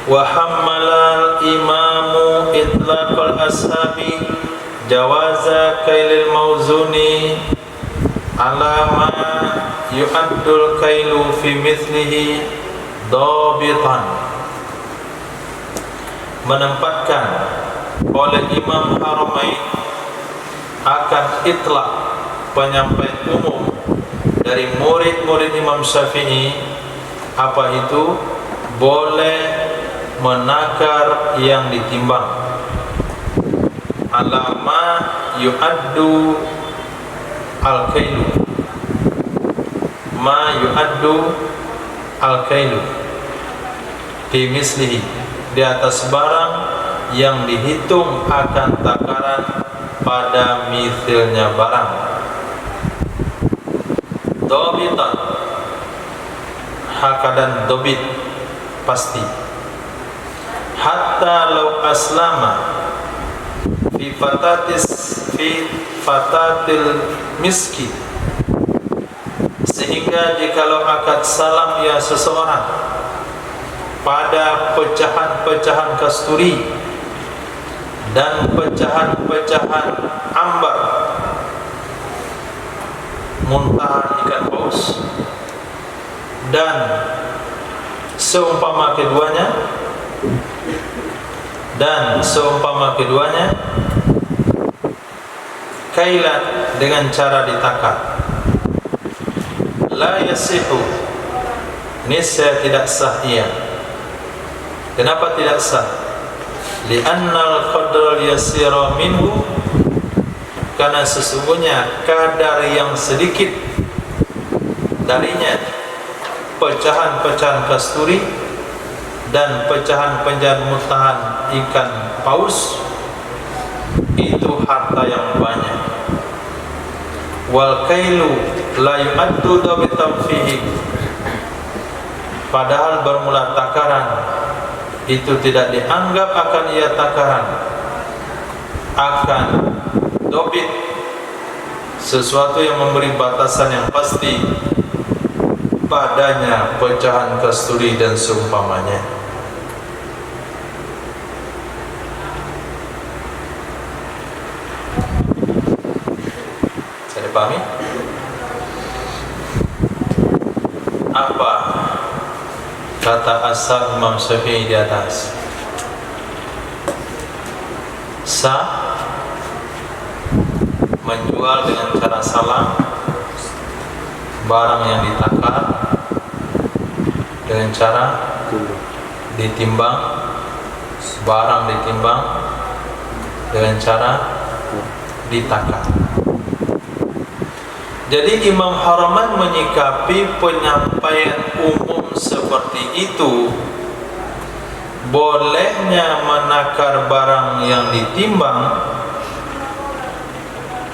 wa hammalal imamu itlaqal ashabi jawaza kailil mauzuni alama yu'addul kailu fi mithlihi dhabitan. Menempatkan oleh Imam Haramain akan itlaq, penyampaian umum dari murid-murid Imam Syafi'i, apa itu? Boleh menakar yang ditimbang. Alama yu'addu al-kailu, ma yu'addu al-kailu fi mislihi, di atas barang yang dihitung akan takaran pada misilnya barang. Dobitan, hakadan dobit, pasti. Hatta law aslama fi fatatil miski, sehingga jikalau akad salam ya seseorang pada pecahan-pecahan kasturi dan pecahan-pecahan ambar, muntahan ikan paus, dan seumpama keduanya kailan, dengan cara ditakar, la yasihu, niscaya tidak sah ia. Kenapa tidak sah? Li'annal qadral yasira minhu, karena sesungguhnya kadar yang sedikit darinya, pecahan-pecahan kasturi dan pecahan-pecahan muntahan ikan paus, itu harta yang banyak. Wal kailu la yu'addu dabitan fihi, padahal bermula takaran itu tidak dianggap akan ia takaran, akan dobit, sesuatu yang memberi batasan yang pasti padanya pecahan kasturi dan seumpamanya. Saya dipahami? Apa kata asal Imam Syafi'i di atas? Sah menjual dengan cara salam barang yang ditakar dengan cara ditimbang, barang ditimbang dengan cara ditakar. Jadi Imam Haramain menyikapi penyampaian umum seperti itu, bolehnya menakar barang yang ditimbang,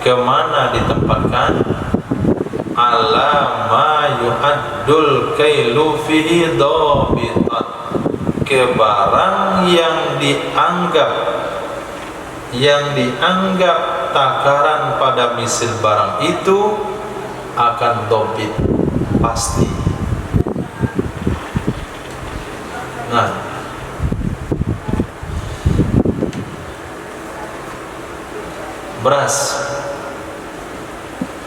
kemana ditempatkan? Ala ma yu'addul kailu fihi dhabitan, ke barang yang dianggap takaran pada misil barang itu akan dobit, pasti. Nah, beras,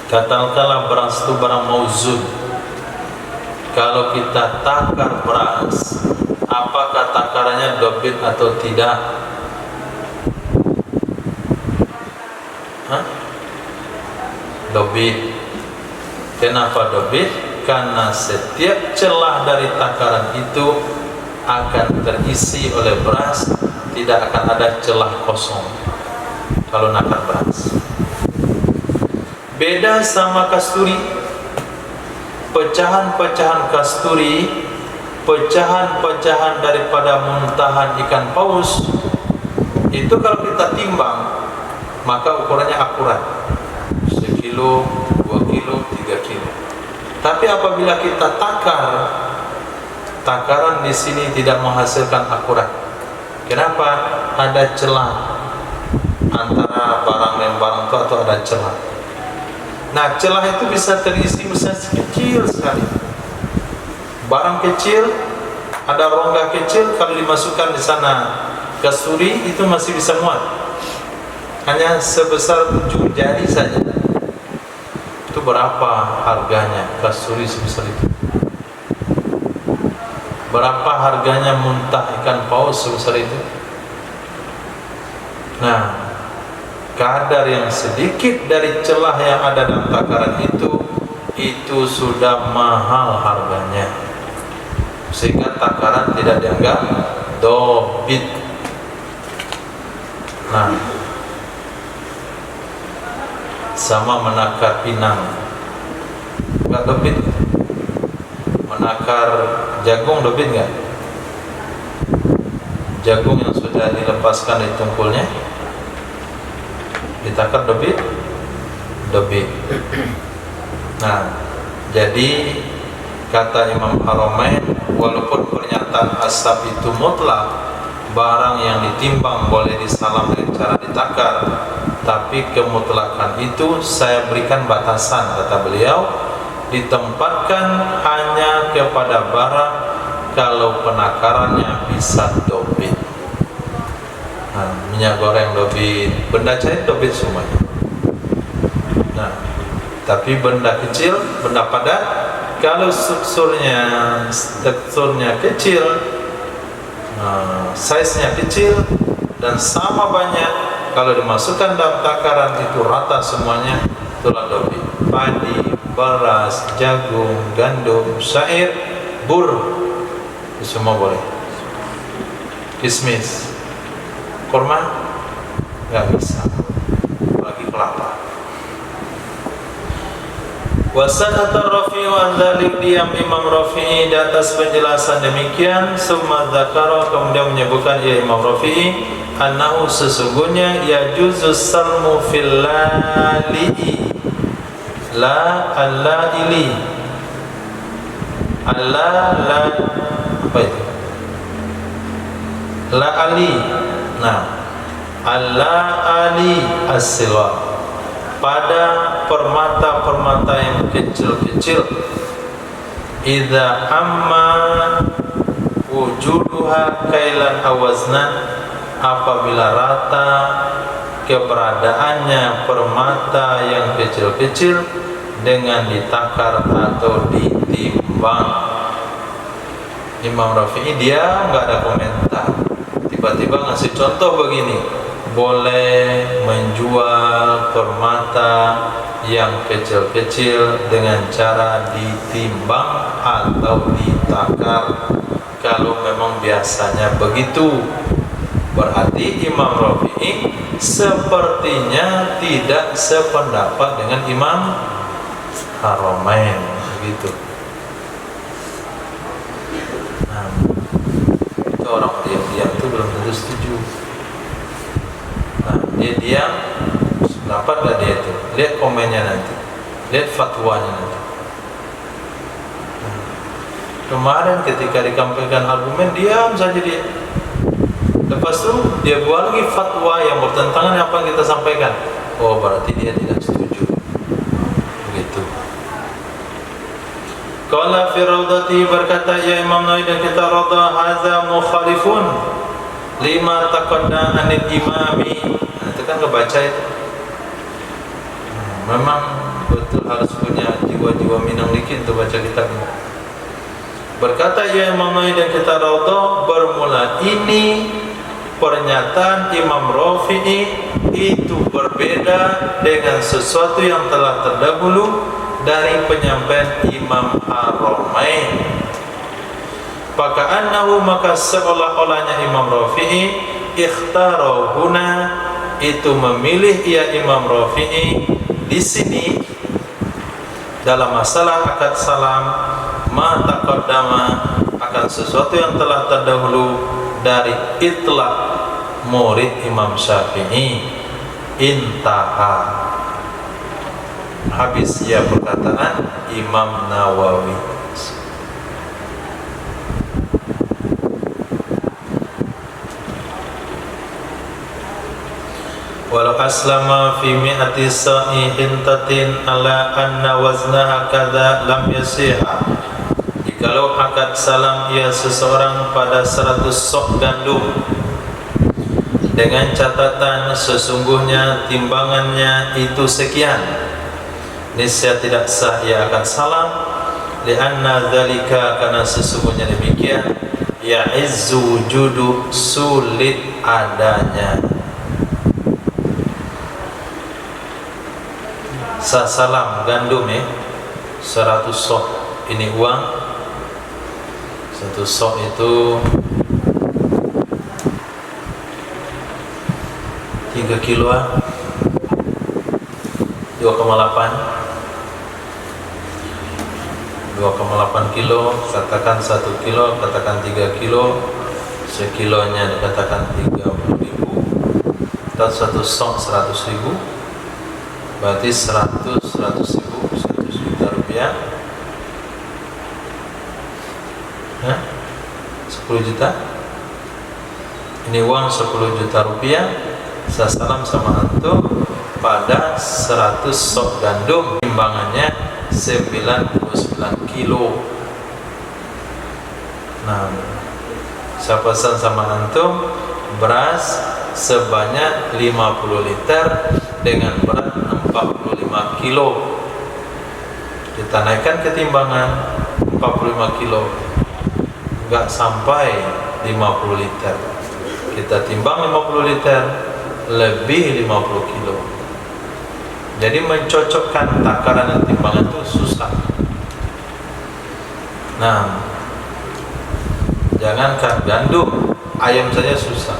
katakanlah beras itu barang mauzun. Kalau kita takar beras, apakah takarannya dobit atau tidak? dobit. Kenapa dobit? Karena setiap celah dari takaran itu akan terisi oleh beras, tidak akan ada celah kosong kalau nakar beras. Beda sama kasturi. Pecahan-pecahan kasturi, pecahan-pecahan daripada muntahan ikan paus, itu kalau kita timbang maka ukurannya akurat, 1 kilo, 2 kilo, 3 kilo. Tapi apabila kita takar, takaran di sini tidak menghasilkan akurat. Kenapa? Ada celah antara barang dan barang itu, atau ada celah. Nah, celah itu bisa terisi misalnya kecil sekali. Barang kecil, ada rongga kecil, kalau dimasukkan di sana kasturi itu masih bisa muat. Hanya sebesar ujung jari saja. Itu berapa harganya kasturi sebesar itu? Berapa harganya muntah ikan paus sebesar itu? Nah, kadar yang sedikit dari celah yang ada dalam takaran itu sudah mahal harganya, sehingga takaran tidak dianggap dobit. Nah, sama menakar pinang, enggak dobit. Menakar jagung dobit enggak? Jagung yang sudah dilepaskan di tungkulnya ditakar dobit? Dobit. Nah, jadi kata Imam Haramain, walaupun pernyataan asap itu mutlak, barang yang ditimbang boleh disalam dengan cara ditakar, tapi kemutlakan itu saya berikan batasan, kata beliau, ditempatkan hanya kepada barang kalau penakarannya bisa dobit. Nah, minyak goreng dobit, benda cair dobit semuanya. Nah, tapi benda kecil, benda padat, kalau teksturnya kecil, size-nya kecil dan sama banyak, kalau dimasukkan dalam takaran itu rata semuanya, itulah dobit. Padi, beras, jagung, gandum, syair, bur, itu semua boleh. Kismis, kurma nggak bisa, apalagi kelapa. Wasakata Rafi'u an dzalik, diam Imam Rafi'i di atas penjelasan demikian. Summa dzakara, kemudian menyebutkan ya Imam Rafi'i, annahu sesungguhnya yajuzus salmu fil lali'i, la al-la'ili, la apa itu? La ali. Nah, alla ali as-silwa, pada permata-permata yang kecil-kecil, idza amma wujuduha kailan awazna, apabila rata keberadaannya permata yang kecil-kecil dengan ditakar atau ditimbang. Imam Rafi'i dia nggak ada komentar, tiba-tiba ngasih contoh begini, boleh menjual permata yang kecil-kecil dengan cara ditimbang atau ditakar kalau memang biasanya begitu. Berarti Imam Rafi'i sepertinya tidak sependapat dengan Imam Haramain, begitu. Nah, itu orang diam-diam itu belum tentu setuju. Nah, dia diam, dapat gak dia itu? Lihat komennya nanti, lihat fatwanya nanti. Nah, kemarin ketika dikampaikan argumen, diam saja dia. Lepas itu dia buat lagi fatwa yang bertentangan dengan apa yang kita sampaikan. Oh, berarti dia tidak setuju. Begitu. Qala fi raudati, berkata ya Imam Nawawi dan kita raudhah, hadza mukhalifun lima taqaddama anil imami. Nah, itu kan kebaca itu. Memang betul harus punya jiwa-jiwa minang dikit untuk baca kitab ini. Berkata ya Imam Nawawi dan kita raudhah, bermula ini pernyataan Imam Rafi'i itu berbeda dengan sesuatu yang telah terdahulu dari penyampaian Imam Ar-Ramain. Faka'annahu, maka seolah-olahnya Imam Rafi'i ikhtarahuna, itu memilih ia Imam Rafi'i di sini dalam masalah akad salam ma taqaddama, akan sesuatu yang telah terdahulu dari itlaq murid Imam Syafi'i. Intaha, habis ya perkataan Imam Nawawi. Walau aslama fi mi'ati sa'i hintatin ala anna waznaha kadza lam yasiha, jikalau akad salam ia seseorang pada 100 sok gandum dengan catatan sesungguhnya timbangannya itu sekian, niscaya tidak sah ia akad salam. Lianna dzalika, karena sesungguhnya demikian, ya'izzu wujudu, sulit adanya. Salam gandum ya, 100 sok, ini uang 1 sok itu 3 kiloan, 2,8 kilo, katakan 1 kilo, katakan 3 kilo, sekilonya dikatakan 30.000, atau 1 sok 100.000, berarti 100 ribu, 100 juta rupiah, 10 juta. Ini uang 10 juta rupiah. Saya salam sama antum pada 100 sok gandum, timbangannya 99 kilo. Nah, saya pesan sama antum beras sebanyak 50 liter dengan berat 45 kilo. Kita naikkan ke timbangan 45 kilo, enggak sampai 50 liter. Kita timbang 50 liter, lebih 50 kilo. Jadi mencocokkan takaran dan timbangan itu susah. Nah, jangankan gandum, ayam saja susah.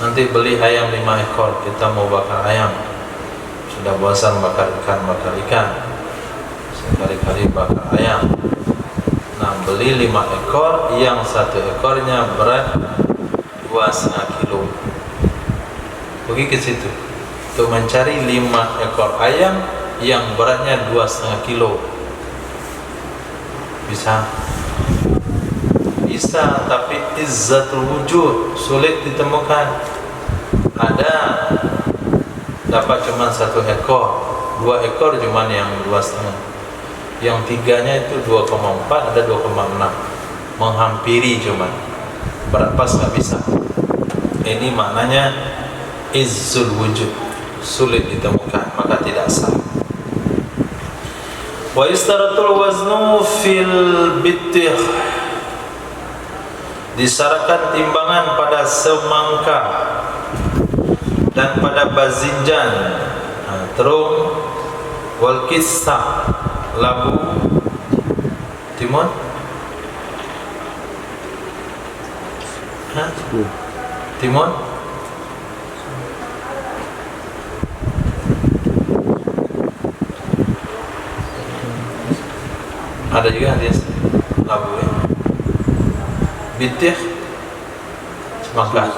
Nanti beli ayam 5 ekor, kita mau bakar ayam, sudah bosan bakar ikan, sekali-kali bakar ayam. Nah, beli 5 ekor, yang 1 ekornya berat 2,5 kilo. Pergi ke situ untuk mencari 5 ekor ayam yang beratnya 2,5 kilo. Bisa? Bisa, tapi izzatul wujud sulit ditemukan. Ada dapat cuma 1 ekor, 2 ekor cuma yang 2,5, yang 3-nya itu 2,4, ada 2,6, menghampiri cuma berat pas nggak bisa. Ini maknanya izzul wujud, sulit ditemukan, maka tidak sah. Wa istaratul waznu fil bittih, disyaratkan timbangan pada semangka dan pada bazinjan, terung, wal kisah, labu, timun, timun, ada juga hadis labu ya. Bitih semangka,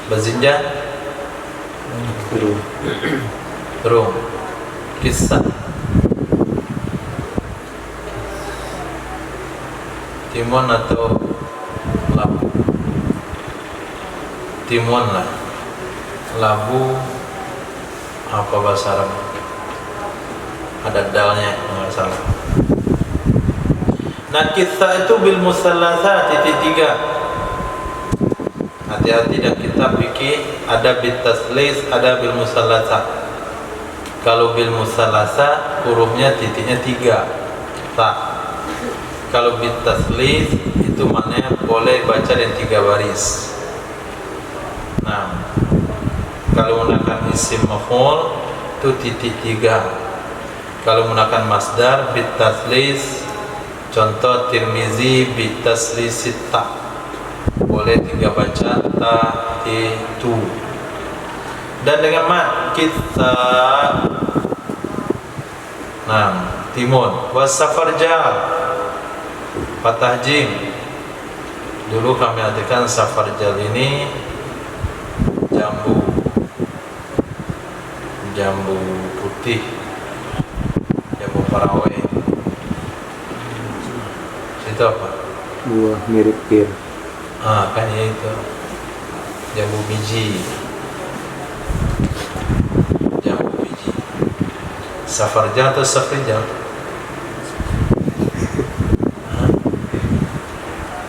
bazinjan terung, kisah, timun atau labu. Timun lah, labu apa bahasa Arab? Ada dalnya nggak salah. Nah, kita itu bil musallasat titik 3. Hati-hati, dan kita pikir ada bil taslis, ada bil musallasat. Kalau bil musallasat hurufnya titiknya 3, tak. Kalau bil taslis itu maknanya boleh baca baca dengan 3 baris. Nah, kalau menggunakan isim maf'ul itu titik 3. Kalau menggunakan masdar bit taslis, contoh Tirmizi bit taslis ta, boleh 3 baca ta itu. Dan dengan mat kita, nah, timun wasafarjal patah jim. Dulu kami artikan safarjal ini jambu putih, jambu parawe. Itu apa? Buah mirip pir. Kan ya itu jambu biji. Safarjal atau safrijal?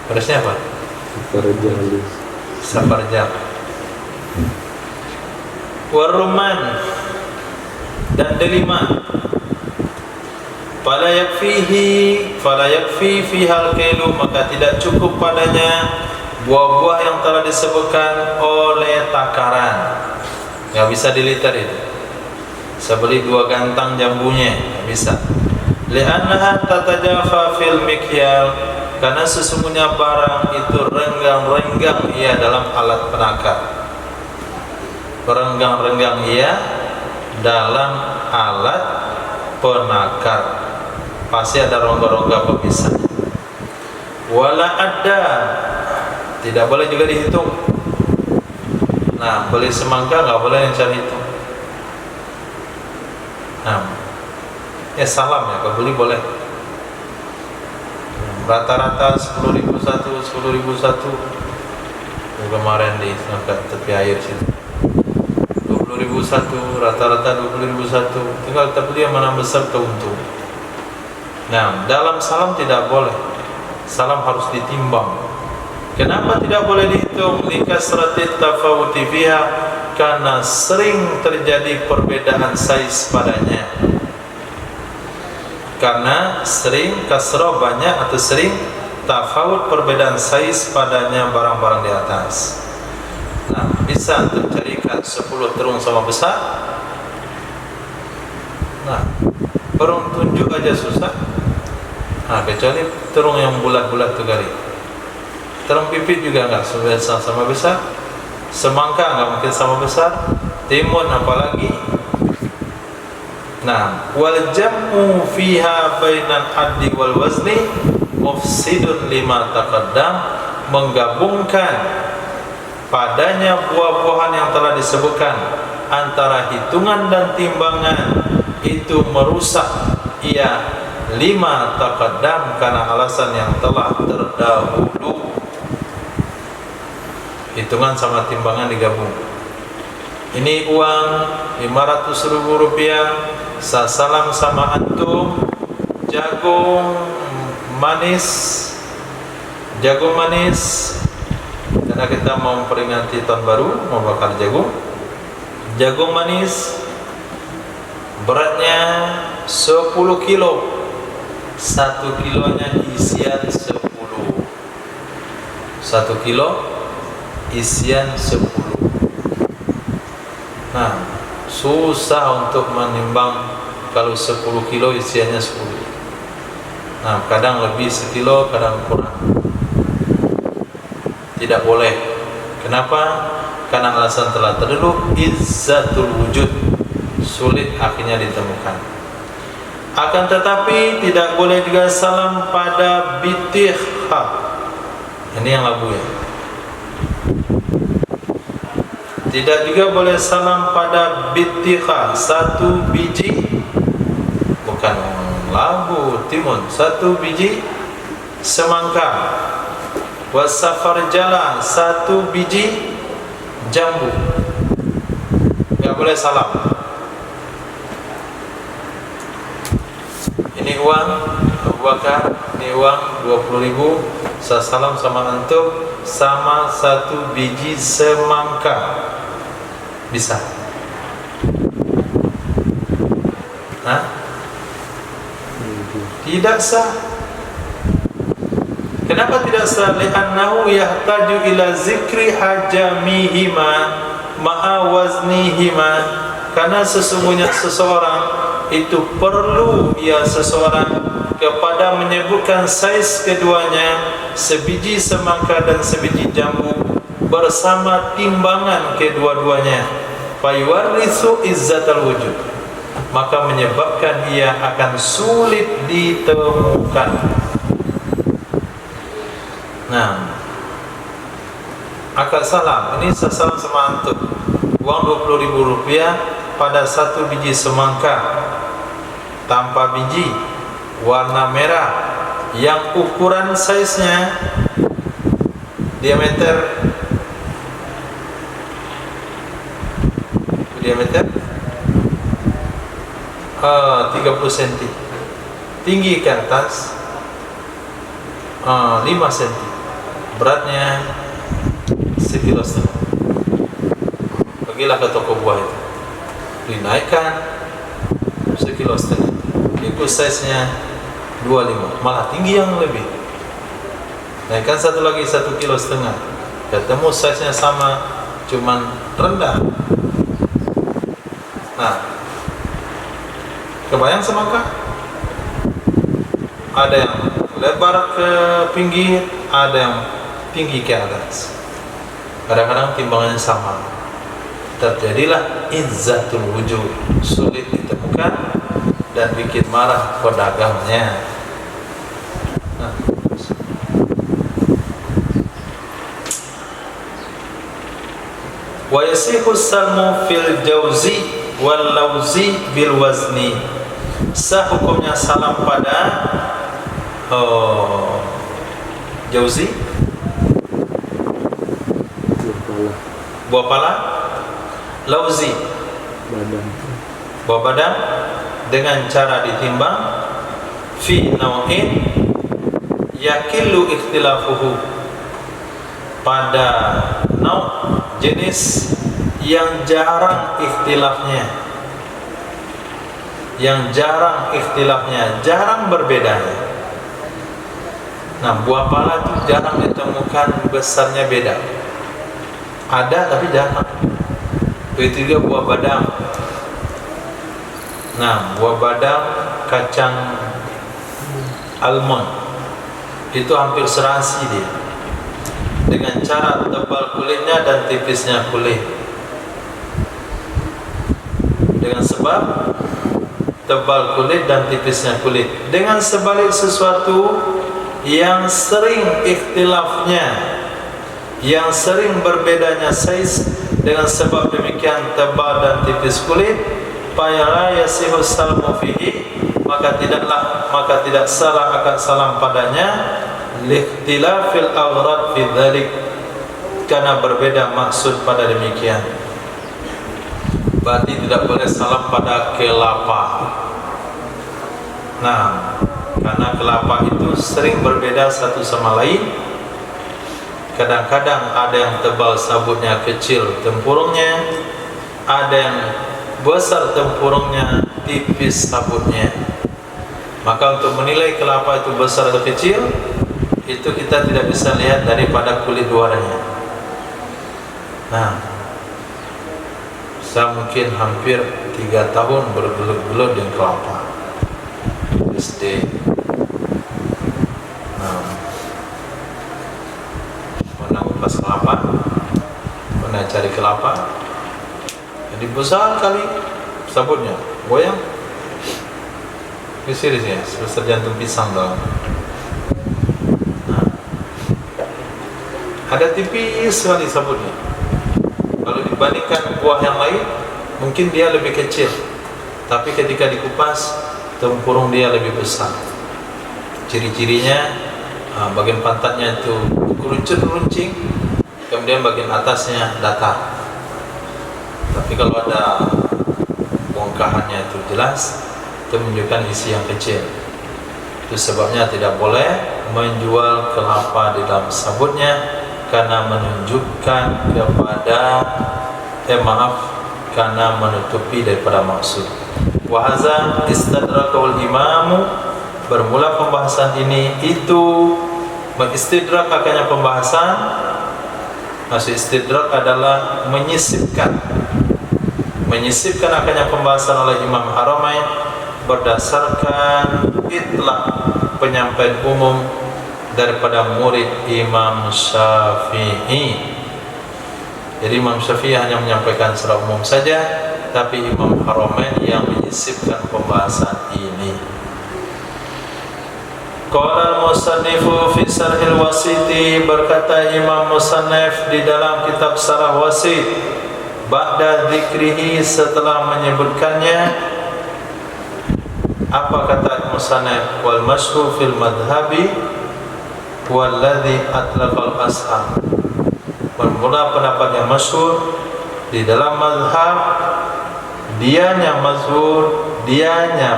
Harusnya apa? Safarjal. Waruman dan delima. Fala yakfi fihal kailu, maka tidak cukup padanya buah-buah yang telah disebutkan oleh takaran. Nggak bisa diliter itu. Saya beli 2 gantang jambunya, nggak bisa. Li'annaha tatajafa fil mikyal, karena sesungguhnya barang itu renggang-renggang ia dalam alat penakar. Renggang-renggang ia dalam alat penakar, pasti ada rongga-rongga pemisah. Wala ada, tidak boleh juga dihitung. Nah, beli semangka nggak boleh yang cari hitung. Nah, ya salam ya, kalau beli boleh. Rata-rata 10.001, 10.001. Kemarin di tepi air situ. 20.001, rata-rata 20.001. Tinggal kita beli yang mana besar keuntung. Nah, dalam salam tidak boleh. Salam harus ditimbang. Kenapa tidak boleh dihitung? Likasratit tafawuti fiha, karena sering terjadi perbedaan size padanya. Karena sering kasrah banyak atau sering tafawut perbedaan size padanya barang-barang di atas. Nah, bisa untuk carikan 10 terung sama besar. Nah, terung tunjuk aja susah. Nah, kecuali terung yang bulat-bulat tuh kali. Terung pipit juga enggak sama besar. Semangka enggak mungkin sama besar. Timun apalagi. Nah, wal jam'u fiha bainal haddi wal wazni mufsidun lima taqaddam, menggabungkan padanya buah-buahan yang telah disebutkan antara hitungan dan timbangan itu merusak ia lima taqaddam, karena alasan yang telah terdahulu. Hitungan sama timbangan digabung. Ini uang 500.000 rupiah, saya salam sama antum jagung manis, karena kita mau memperingati tahun baru, mau bakar jagung manis, beratnya 10 kilo, 1 kilonya isian 10, 1 kilo isian 10. Nah, susah untuk menimbang kalau 10 kilo isiannya 10. Nah, kadang lebih sekilo, kadang kurang. Tidak boleh. Kenapa? Karena alasan telah terdahulu, izzatul wujud, sulit akhirnya ditemukan. Akan tetapi tidak boleh juga salam pada bitihha. Ini yang labu ya. Tidak juga boleh salam pada bitihha, 1 biji, bukan labu, timun, 1 biji semangka. Wasafarjala, 1 biji jambu. Enggak boleh salam. Ini uang Abu Bakar, ini uang 20.000, saya salam sama antum sama 1 biji semangka. Bisa? Hah? Tidak sah. Kenapa tidak sah? Li'annahu yahtaju ila zikri hajamihima ma'a waznihima. Karena sesungguhnya seseorang itu perlu seseorang kepada menyebutkan saiz keduanya, sebiji semangka dan sebiji jambu, bersama timbangan kedua-duanya. Fayuwarrithu izzatal wujud, maka menyebabkan ia akan sulit ditemukan. Nah, akad salam ini salam sama antum, uang Rp20.000 pada satu biji semangka tanpa biji, warna merah, yang ukuran saiznya diameter 30 cm, tinggi ke atas 5 cm, beratnya 1,5 kg. Pergilah ke toko buah itu, dinaikkan 1,5 kg, ikut size-nya 25, malah tinggi yang lebih. Naikkan satu lagi 1,5 kg, ketemu size-nya sama, cuman rendah. Nah, kebayang semangka? Ada yang lebar ke pinggir, ada yang tinggi ke atas. Kadang-kadang timbangannya sama. Terjadilah izzatul wujud, sulit ditemukan dan bikin marah pedagangnya. Nah, wa yasihu salmu fil jauzi wal lauzi bil wazni. Sah hukumnya salam pada jauzi, buah pala, lauzi, buah badam, dengan cara ditimbang fi nau'in yakillu ikhtilafuhu, pada nau' jenis yang jarang ikhtilafnya, jarang berbedanya. Nah, buah pala itu jarang ditemukan besarnya beda, ada tapi jarang. Begitu juga buah badam. Nah, buah badam, kacang almond itu hampir serasi dia, dengan cara tebal kulitnya dan tipisnya kulit. Dengan sebab tebal kulit dan tipisnya kulit. Dengan sebalik sesuatu yang sering ikhtilafnya, yang sering berbedanya saiz, dengan sebab demikian tebal dan tipis kulit, fala yasihu salmu fihi, maka tidak salah akan salam padanya, likhtilafil aghrad fi dzalik, karena berbeda maksud pada demikian. Berarti tidak boleh salam pada kelapa. Nah, karena kelapa itu sering berbeda satu sama lain. Kadang-kadang ada yang tebal sabutnya, kecil tempurungnya, ada yang besar tempurungnya, tipis sabutnya. Maka untuk menilai kelapa itu besar atau kecil, itu kita tidak bisa lihat daripada kulit luarnya. Nah, saya mungkin hampir 3 tahun bergelut-gelut dengan kelapa SD. Nah, pernah kupas kelapa, pernah cari kelapa, jadi besar kali sabutnya, goyang. Ini seriusnya, sebesar jantung pisang dong. Nah, ada tipis sekali sabutnya. Kalau dibandingkan buah yang lain, mungkin dia lebih kecil, tapi ketika dikupas, tempurung dia lebih besar. Ciri-cirinya, bagian pantatnya itu kerucut runcing, kemudian bagian atasnya datar. Tapi kalau ada bongkahannya itu jelas, itu menunjukkan isi yang kecil. Itu sebabnya tidak boleh menjual kelapa di dalam sabutnya, karena menunjukkan kepada karena menutupi daripada maksud. Wa hadza istadrakul imamu, bermula pembahasan ini itu Mengistidrak akannya pembahasan. Maksud istidrak adalah menyisipkan akannya pembahasan oleh Imam Haramain berdasarkan itlaq penyampaian umum daripada murid Imam Syafi'i. Jadi Imam Syafi'i hanya menyampaikan secara umum saja, tapi Imam Haramain yang menyisipkan pembahasan ini. Qala al-musannifu fi Sarhil Wasiti, berkata Imam Musannif di dalam kitab Sarah Wasit, ba'da dzikrihi, setelah menyebutkannya. Apa kata Musannif? Wal masyhur fil madhhabi walladhi atlaqal ashab. Bermula pendapat yang masyhur di dalam mazhab, dianya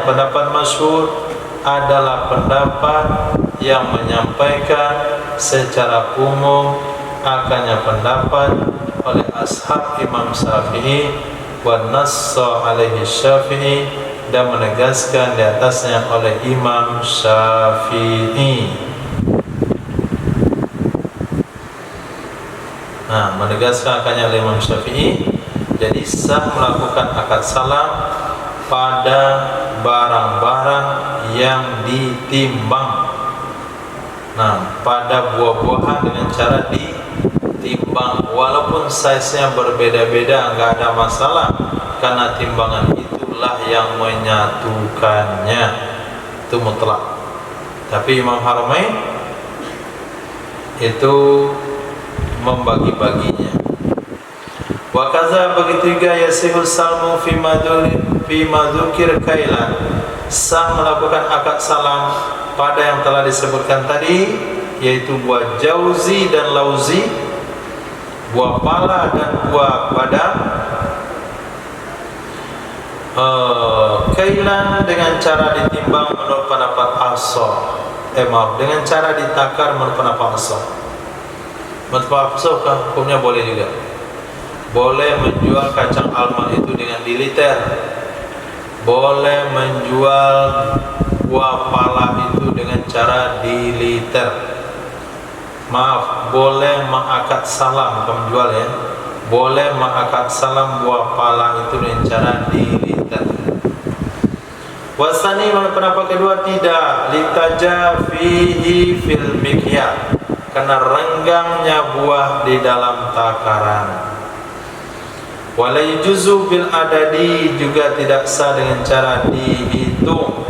pendapat masyhur adalah pendapat yang menyampaikan secara umum akannya pendapat oleh ashab Imam Syafi'i, wa nassa alaihi Syafi'i, dan menegaskan di atasnya oleh Imam Syafi'i. Nah, menegaskan akannya oleh Imam Syafi'i. Jadi sah melakukan akad salam pada barang-barang yang ditimbang. Nah, pada buah-buahan dengan cara ditimbang, walaupun size-nya berbeda-beda, enggak ada masalah, karena timbangan itulah yang menyatukannya, itu mutlak. Tapi Imam Haramain itu membagi-baginya. Wa kaza, begitu juga yasihul salmu fi madzukir kailan, sah melakukan akad salam pada yang telah disebutkan tadi, yaitu buah jauzi dan lauzi, buah pala dan buah badam. Kailan dengan cara ditimbang menurut pendapat asal, dengan cara ditakar menurut pendapat asal. Menurut pendapat asal hukumnya boleh juga. Boleh menjual kacang almond itu dengan diliter, boleh menjual buah pala itu dengan cara diliter. Maaf, boleh mengakad salam, bukan menjual ya. Boleh mengakad salam buah pala itu dengan cara diliter. Wasani, pendapat kedua tidak, litaja fihi fil mikyal, karena renggangnya buah di dalam takaran. Wala yujuzu bil adadi, juga tidak sah dengan cara dihitung.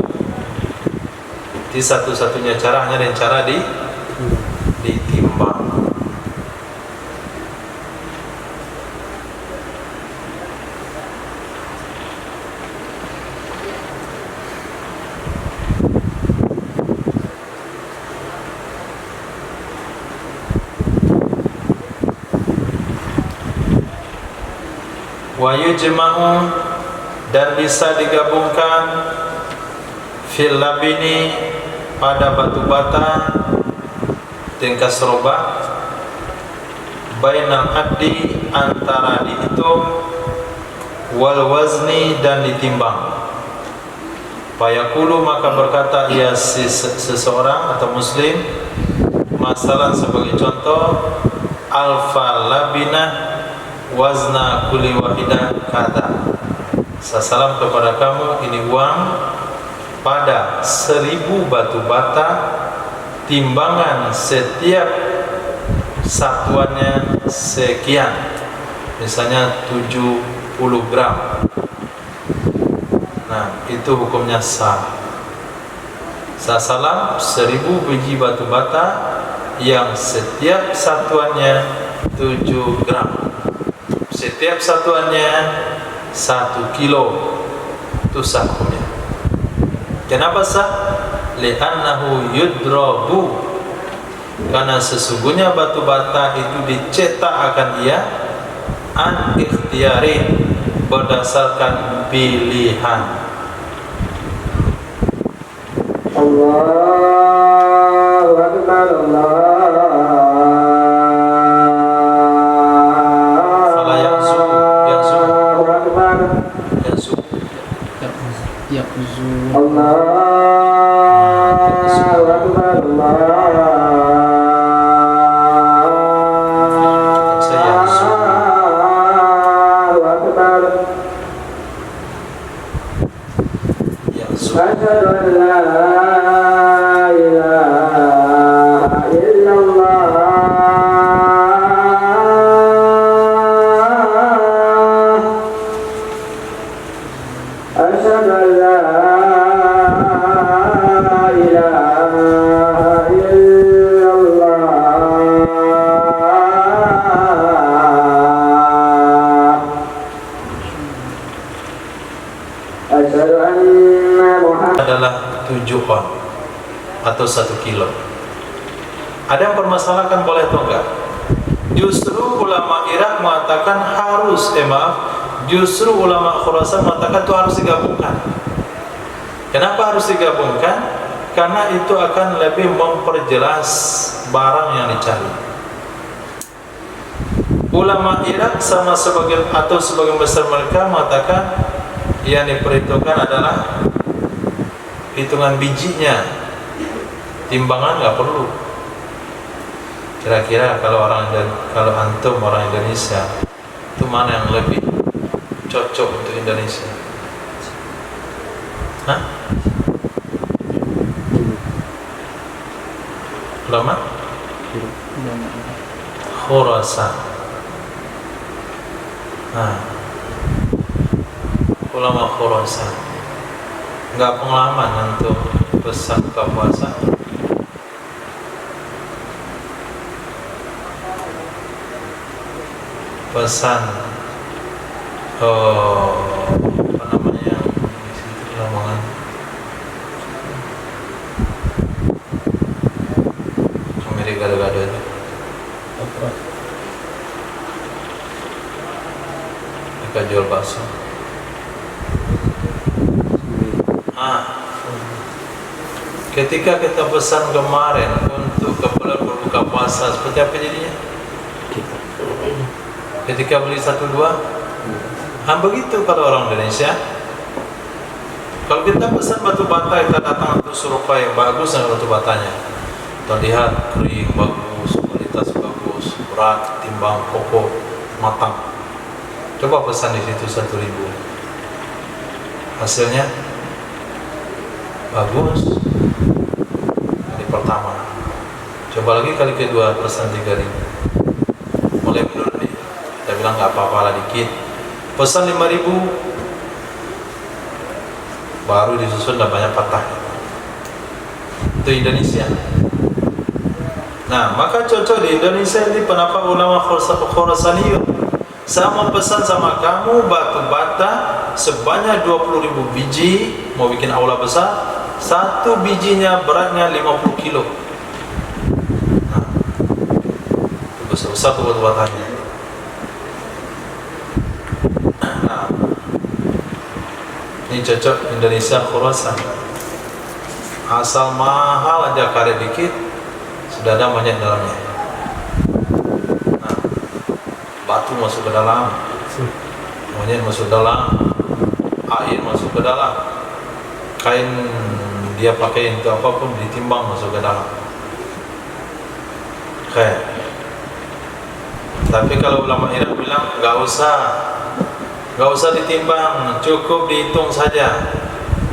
Di satu-satunya cara hanya dengan cara ditimbang. Wa yujma'u, dan bisa digabungkan fil labini, pada batu bata, tingkat seroba, bainal addi, antara dihitung, wal wazni, dan ditimbang. Fayaqulu, maka berkata ia seseorang atau muslim, masalah sebagai contoh, alfa labinah wazna kulli wahidah kata. Salam kepada kamu, ini uang pada 1000 batu bata, timbangan setiap satuannya sekian, misalnya 70 gram. Nah, itu hukumnya sah. Salam 1000 biji batu bata yang setiap satuannya 7 gram. Setiap satuannya 1 kilo, itu sah hukumnya. Kenapa sah? Li'annahu yudrabu, karena sesungguhnya batu bata itu dicetak akan ia an ikhtiyari, berdasarkan pilihan. Allahu Akbar, Allah Asyhadu an la ilaha illallah. Asyhadu an la ilaha illallah. Asyhadu anna Muhammad adalah 7 on atau 1 kilo. Ada yang permasalahkan boleh atau enggak? Justru ulama Irak mengatakan harus, justru ulama Khurasan mengatakan itu harus digabungkan. Kenapa harus digabungkan? Karena itu akan lebih memperjelas barang yang dicari. Ulama Irak sama sebagian besar mereka mengatakan yang diperhitungkan adalah hitungan bijinya, timbangan nggak perlu. Kira-kira kalau antum orang Indonesia, itu mana yang lebih cocok untuk Indonesia? Hah? Ulama Khurasan. Ulama Khurasan nggak pengalaman untuk pesan buka puasa. Pesan apa namanya di situ Lamongan, Amerika gado-gado itu mereka jual bakso. Ketika kita pesan kemarin untuk keperluan berbuka puasa, seperti apa jadinya? Ketika beli 1-2, begitu kalau orang Indonesia. Kalau kita pesan batu bata, kita datang untuk serupa yang bagus dengan batu batanya. Kita lihat kering, bagus, kualitas bagus, berat, timbang, kokoh, matang. Coba pesan di situ 1.000. Hasilnya bagus kali pertama, coba lagi kali kedua pesan 3.000, mulai menurun nih. Kita bilang nggak apa-apa lah dikit, pesan 5.000, baru disusun dan banyak patah. Itu Indonesia. Nah, maka cocok di Indonesia ini. Kenapa ulama Khurasaniyun sama pesan sama kamu batu bata sebanyak 20.000 biji, mau bikin aula besar, 1 bijinya beratnya 50 kilo. Nah, besar-besar tuh batu batanya. Nah, ini cocok Indonesia Khurasan. Asal mahal aja, karet dikit sudah ada monyet dalamnya. Nah, batu masuk ke dalam, monyet masuk dalam, air masuk ke dalam, kain dia pakai untuk apapun ditimbang masuk ke dalam. Oke. Tapi kalau ulama Irak bilang nggak usah ditimbang, cukup dihitung saja.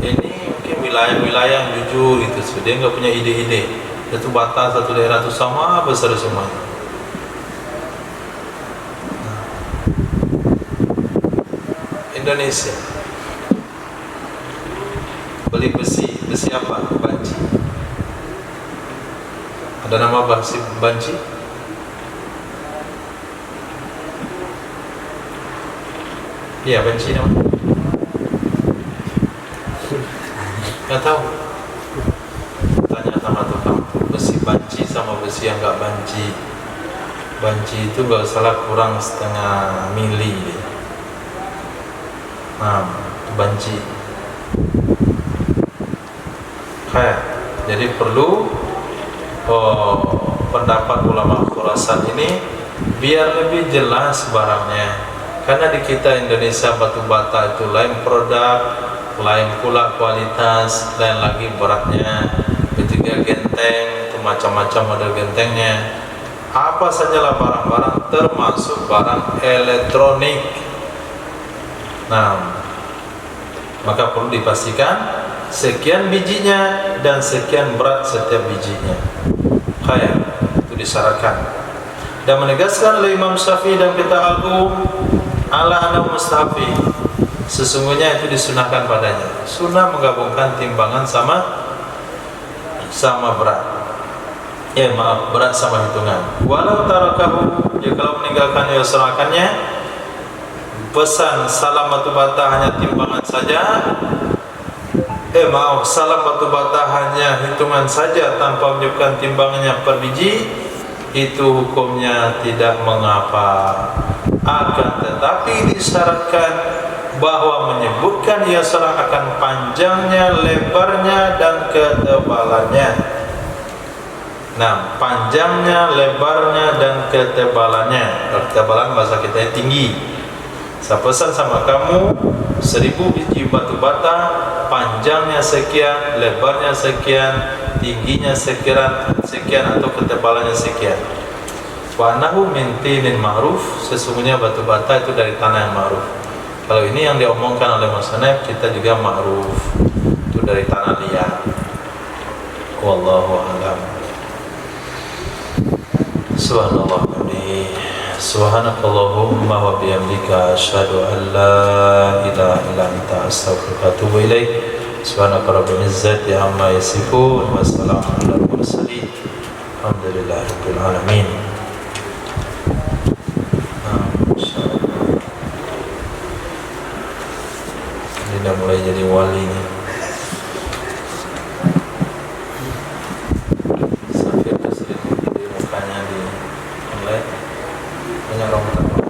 Ini mungkin wilayah-wilayah yang jujur gitu, dia nggak punya ide-ide. Satu bata, satu daerah itu sama besar semuanya. Indonesia beli besi apa? Banci. Ada nama besi banci? Iya, banci namanya. Nggak tahu. Tanya sama tukang besi banci sama besi yang nggak banci. Banci itu nggak salah kurang setengah mili. Nah, banci. Kayak, jadi perlu pendapat ulama Khurasan ini biar lebih jelas barangnya. Karena di kita Indonesia batu bata itu lain produk, lain pula kualitas, lain lagi beratnya. Ketiga genteng, itu macam-macam model gentengnya. Apa sajalah barang-barang termasuk barang elektronik. Nah, maka perlu dipastikan sekian bijinya dan sekian berat setiap bijinya. Kayak itu disyaratkan. Dan menegaskan oleh Imam Syafi'i dan kita Al-Um ala anna mustahabi, sesungguhnya itu disunahkan padanya. Sunnah menggabungkan timbangan sama berat. Berat sama hitungan. Walau tarakahu, jika kalau meninggalkan yusrakannya, pesan salam batu bata hanya timbangan saja. Salam batu bata hanya hitungan saja tanpa menunjukkan timbangannya per biji, itu hukumnya tidak mengapa. Akan tetapi disyaratkan bahwa menyebutkan yasra akan panjangnya, lebarnya dan ketebalannya. Nah, panjangnya, lebarnya dan ketebalannya. Ketebalan bahasa kita tinggi. Saya pesan sama kamu 1000 biji batu bata, panjangnya sekian, lebarnya sekian, tingginya sekian atau ketebalannya sekian. Wa annahu min tinin ma'ruf, sesungguhnya batu bata itu dari tanah yang ma'ruf. Kalau ini yang diomongkan oleh musannaf, kita juga ma'ruf, itu dari tanah liat. Wallahu a'lam. Subhanallah wa subhanakallahumma wa bihamdika asyhadu an la ilaha illa anta astaghfiruka wa atubu ilaik. Subhanaka rabbil izzati amma yasifun wa salamun alal mursalin alhamdulillahi rabbil alamin. Ini dah mulai jadi wali ni. Sampai sering di mukanya di online banyak orang